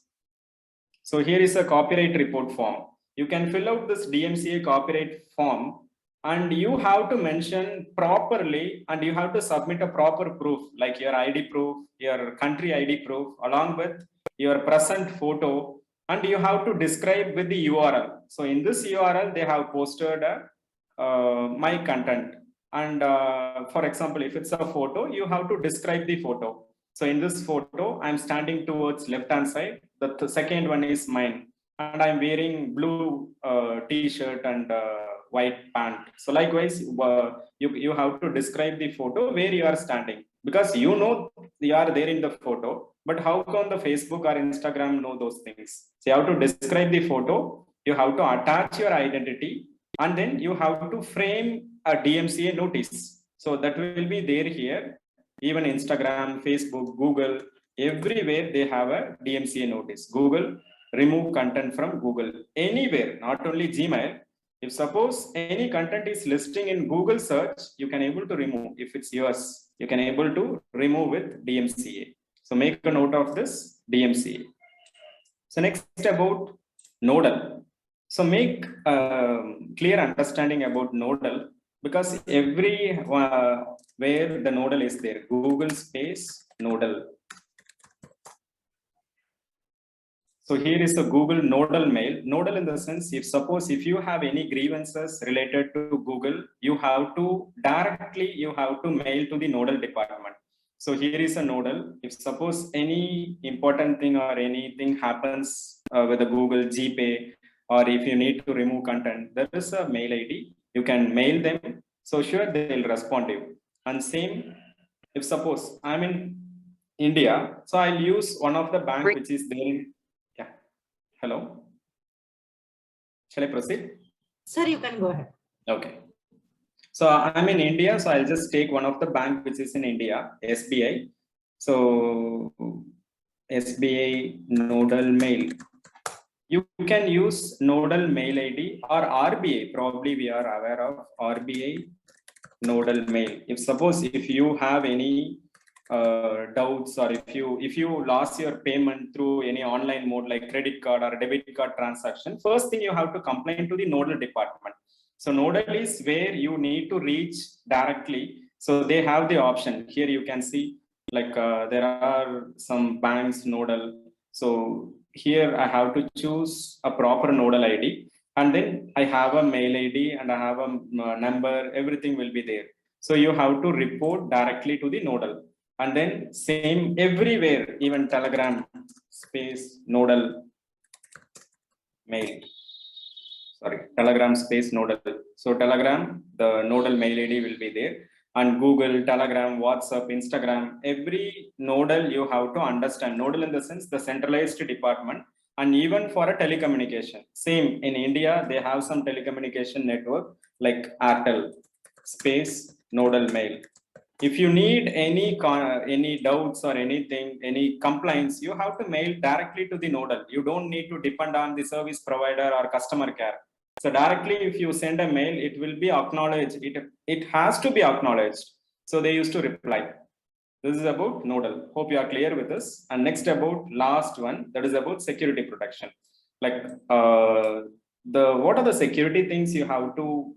So here is a copyright report form. You can fill out this DMCA copyright form and you have to mention properly and you have to submit a proper proof, like your ID proof, your country ID proof, along with your present photo, and you have to describe with the URL. So in this URL, they have posted my content. And for example, if it's a photo, you have to describe the photo. So in this photo, I'm standing towards left-hand side. The second one is mine. And I'm wearing blue t-shirt and white pant. So likewise, you have to describe the photo where you are standing, because you know you are there in the photo, but how come the Facebook or Instagram know those things? So you have to describe the photo, you have to attach your identity, and then you have to frame a DMCA notice. So that will be there here. Even Instagram, Facebook, Google, everywhere they have a DMCA notice. Google, remove content from Google. Anywhere, not only Gmail. If suppose any content is listing in Google search, you can able to remove. If it's yours, you can able to remove with DMCA. So make a note of this DMCA. So next about nodal. So make clear understanding about nodal, because every where the nodal is there, Google space nodal. So here is a Google nodal mail. Nodal in the sense, if suppose if you have any grievances related to Google, you have to directly, you have to mail to the nodal department. So here is a nodal. If suppose any important thing or anything happens with the Google GPay, or if you need to remove content, there is a mail ID. You can mail them. So sure, they'll respond to you. And same, if suppose I'm in India, so I'll use one of the bank which is there. Yeah. Hello. Shall I proceed? Sir, you can go ahead. Okay. So I'm in India, so I'll just take one of the bank which is in India, SBI. So SBI nodal mail. You can use nodal mail ID or RBI. Probably we are aware of RBI nodal mail. If suppose if you have any doubts, or if you lost your payment through any online mode like credit card or debit card transaction, first thing you have to complain to the nodal department. So nodal is where you need to reach directly. So they have the option here. You can see like there are some banks nodal. So here I have to choose a proper nodal ID, and then I have a mail ID and I have a number, everything will be there. So you have to report directly to the nodal. And then same everywhere, even Telegram space nodal mail. Sorry, Telegram space nodal. So Telegram, the nodal mail ID will be there. And Google, Telegram, WhatsApp, Instagram, every nodal you have to understand. Nodal in the sense the centralized department. And even for a telecommunication. Same in India, they have some telecommunication network like Airtel space nodal mail. If you need any doubts or anything, any complaints, you have to mail directly to the nodal. You don't need to depend on the service provider or customer care. So directly, if you send a mail, it will be acknowledged. It has to be acknowledged. So they used to reply. This is about nodal. Hope you are clear with this. And next about last one, that is about security protection. Like what are the security things you have to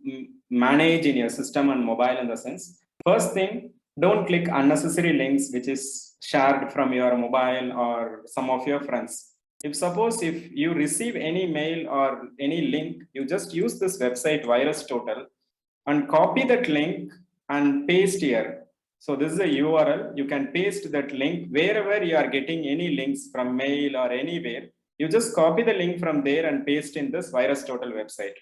manage in your system and mobile in the sense? First thing, don't click unnecessary links which is shared from your mobile or some of your friends. If you receive any mail or any link, you just use this website VirusTotal and copy that link and paste here. So this is a URL. You can paste that link wherever you are getting any links from mail or anywhere. You just copy the link from there and paste in this VirusTotal website.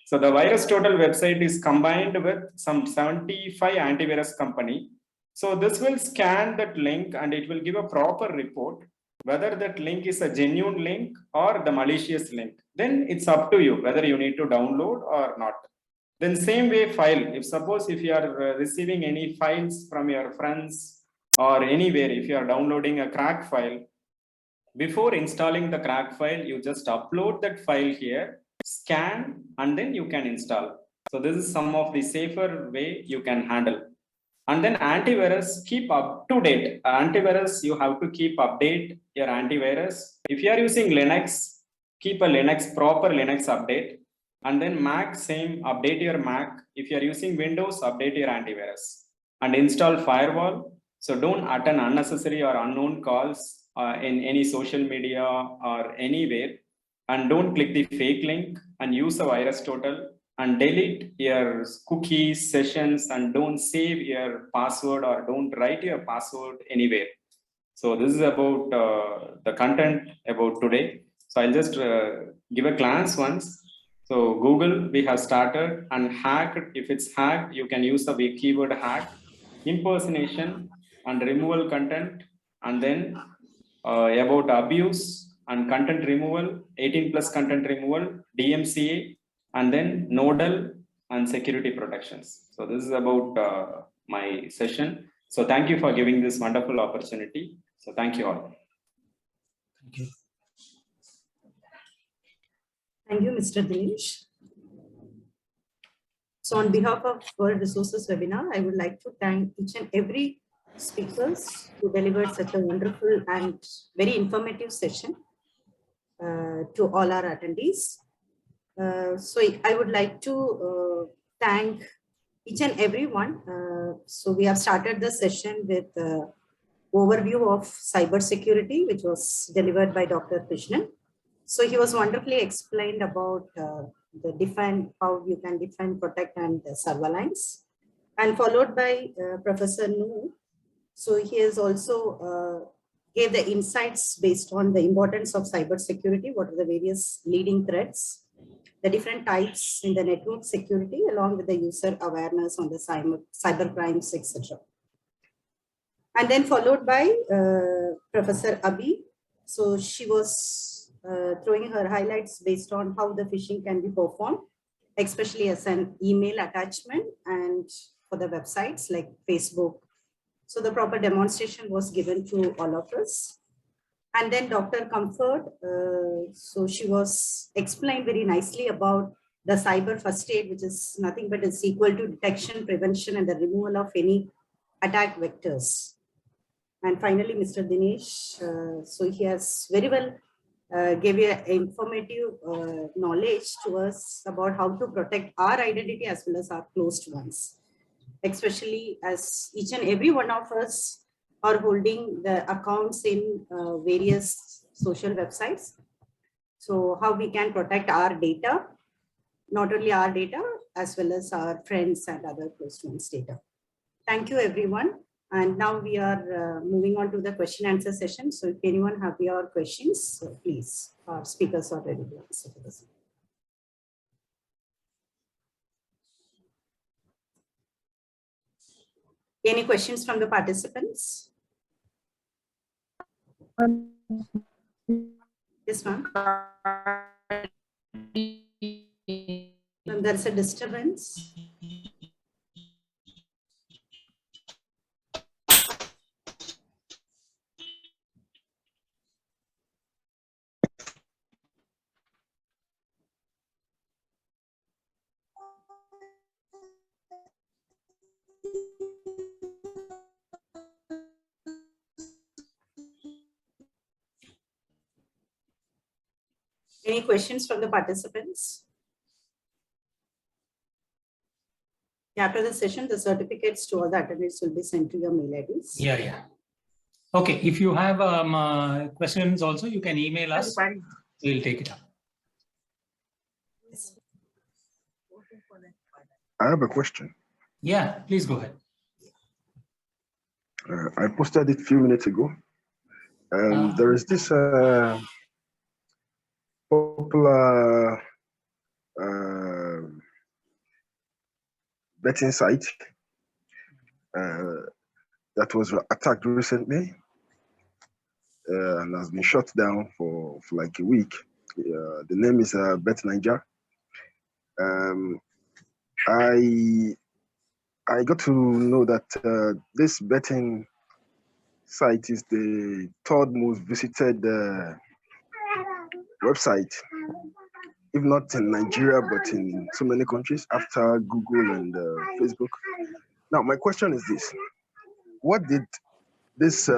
So the VirusTotal website is combined with some 75 antivirus company. So this will scan that link and it will give a proper report whether that link is a genuine link or the malicious link. Then it's up to you whether you need to download or not. Then same way file, if you are receiving any files from your friends or anywhere, if you are downloading a crack file, before installing the crack file, you just upload that file here, scan, and then you can install. So this is some of the safer way you can handle. And then antivirus, keep up to date. Antivirus, you have to keep update your antivirus. If you are using Linux, keep a proper Linux update. And then Mac, same, update your Mac. If you are using Windows, update your antivirus. And install firewall. So don't attend unnecessary or unknown calls in any social media or anywhere. And don't click the fake link and use a VirusTotal. And delete your cookies, sessions, and don't save your password or don't write your password anywhere. So this is about the content about today. So I'll just give a glance once. So Google, we have started, and hacked. If it's hacked, you can use the keyword hack, impersonation, and removal content, and then about abuse and content removal, 18+ content removal, DMCA, and then nodal and security protections. So this is about my session. So thank you for giving this wonderful opportunity. So thank you all. Thank you. Thank you, Mr. Dinesh. So on behalf of World Resources webinar, I would like to thank each and every speakers who delivered such a wonderful and very informative session to all our attendees. So I would like to thank each and everyone. So we have started the session with overview of cybersecurity, which was delivered by Dr. Krishnan. So he was wonderfully explained about how you can defend, protect, and server lines, and followed by Professor Nu. So he has also gave the insights based on the importance of cybersecurity, what are the various leading threats, the different types in the network security, along with the user awareness on the cyber crimes, etc. And then followed by Professor Abhi. So she was throwing her highlights based on how the phishing can be performed, especially as an email attachment and for the websites like Facebook. So the proper demonstration was given to all of us. And then Dr. Comfort, so she was explained very nicely about the cyber first aid, which is nothing but is equal to detection, prevention, and the removal of any attack vectors. And finally, Mr. Dinesh, so he has very well gave you informative knowledge to us about how to protect our identity as well as our closed ones, especially as each and every one of us are holding the accounts in various social websites. So how we can protect our data, not only our data, as well as our friends and other close ones' data. Thank you, everyone. And now we are moving on to the question answer session. So if anyone have your questions, please, our speakers are ready to answer to this. Any questions from the participants? Yes, ma'am. There's a disturbance. Any questions from the participants? After the session, the certificates to all the attendees will be sent to your mail IDs. Yeah. Okay, if you have questions also, you can email us. We'll take it up. I have a question. Yeah, please go ahead. I posted it a few minutes ago. There is this popular betting site that was attacked recently and has been shut down for like a week. The name is BetNiger. I got to know that this betting site is the third most visited website, if not in Nigeria, but in so many countries after Google and Facebook. Now, my question is this: what did this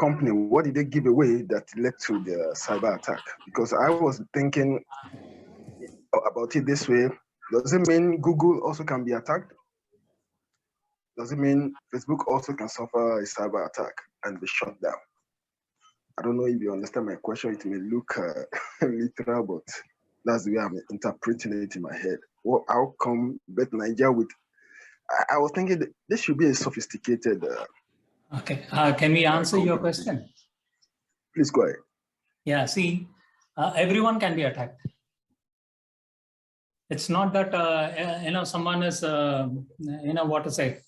company, what did they give away that led to the cyber attack? Because I was thinking about it this way. Does it mean Google also can be attacked? Does it mean Facebook also can suffer a cyber attack and be shut down? I don't know if you understand my question. It may look literal, but that's the way I'm interpreting it in my head. Well, how come BetNiger with? I was thinking that this should be a sophisticated. Okay, can we answer your question? Please go ahead. Yeah, see, everyone can be attacked. It's not that someone is what to say,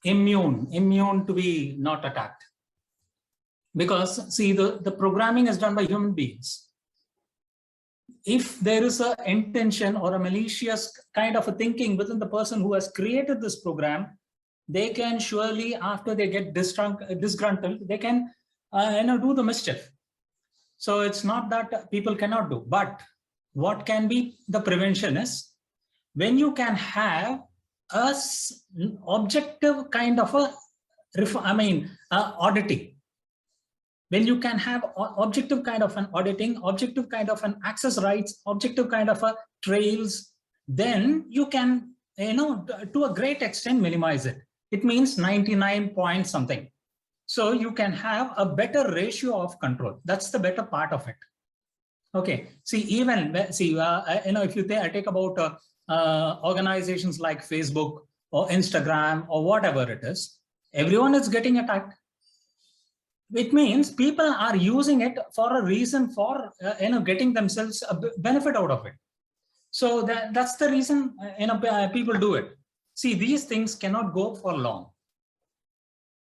immune to be not attacked. Because see, the programming is done by human beings. If there is an intention or a malicious kind of a thinking within the person who has created this program, they can surely, after they get disgruntled, they can do the mischief. So it's not that people cannot do, but what can be the prevention is when you can have a objective kind of a auditing. When you can have objective kind of an auditing, objective kind of an access rights, objective kind of a trails, then you can, to a great extent minimize it. It means 99 point something. So you can have a better ratio of control. That's the better part of it. Okay. See, if you take about organizations like Facebook or Instagram or whatever it is, everyone is getting attacked. It means people are using it for a reason for getting themselves a benefit out of it. So that's the reason people do it. See, these things cannot go for long.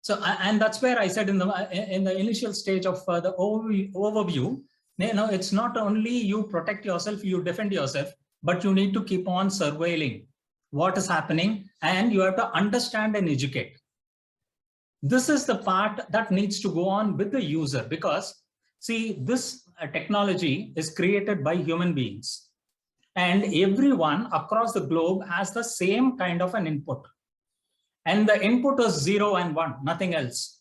So and that's where I said in the initial stage of the overview, it's not only you protect yourself, you defend yourself, but you need to keep on surveilling what is happening, and you have to understand and educate. This is the part that needs to go on with the user, because see, this technology is created by human beings, and everyone across the globe has the same kind of an input. and the input is 0 and 1, nothing else.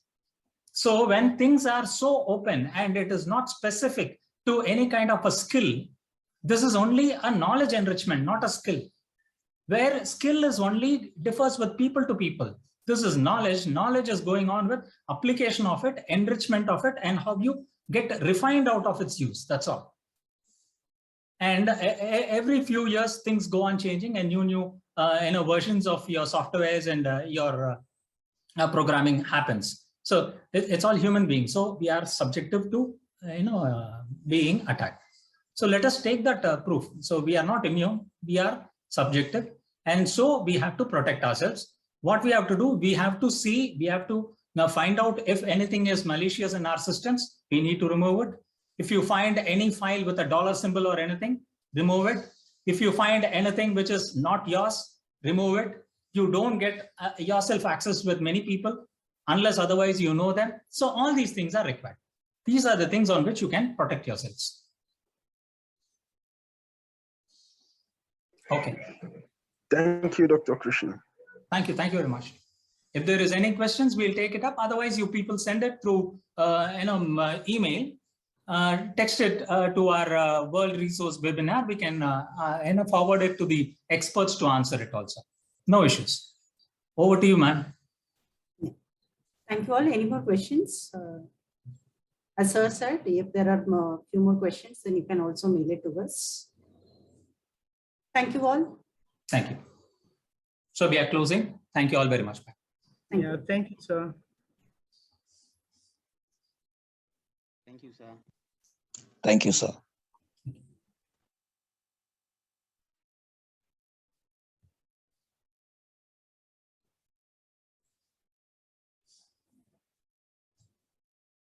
So when things are so open and it is not specific to any kind of a skill, this is only a knowledge enrichment, not a skill. Where skill is only differs with people to people. This is knowledge. Knowledge is going on with application of it, enrichment of it, and how you get refined out of its use. That's all. And every few years, things go on changing, and new versions of your softwares and your programming happens. So it's all human beings. So we are subjective to being attacked. So let us take that proof. So we are not immune. We are subjective. And so we have to protect ourselves. What we have to do, we have to see, we have to now find out if anything is malicious in our systems, we need to remove it. If you find any file with a dollar symbol or anything, remove it. If you find anything which is not yours, remove it. You don't get yourself access with many people unless otherwise you know them. So all these things are required. These are the things on which you can protect yourselves. Okay. Thank you, Dr. Krishna. Thank you. Thank you very much. If there is any questions, we'll take it up. Otherwise, you people send it through email, text it to our World Resource webinar. We can forward it to the experts to answer it also. No issues. Over to you, ma'am. Thank you all. Any more questions? As sir said, if there are a few more questions, then you can also mail it to us. Thank you all. Thank you. So we are closing. Thank you all very much. Thank Yeah, thank you, sir. Thank you, sir. Thank you, sir.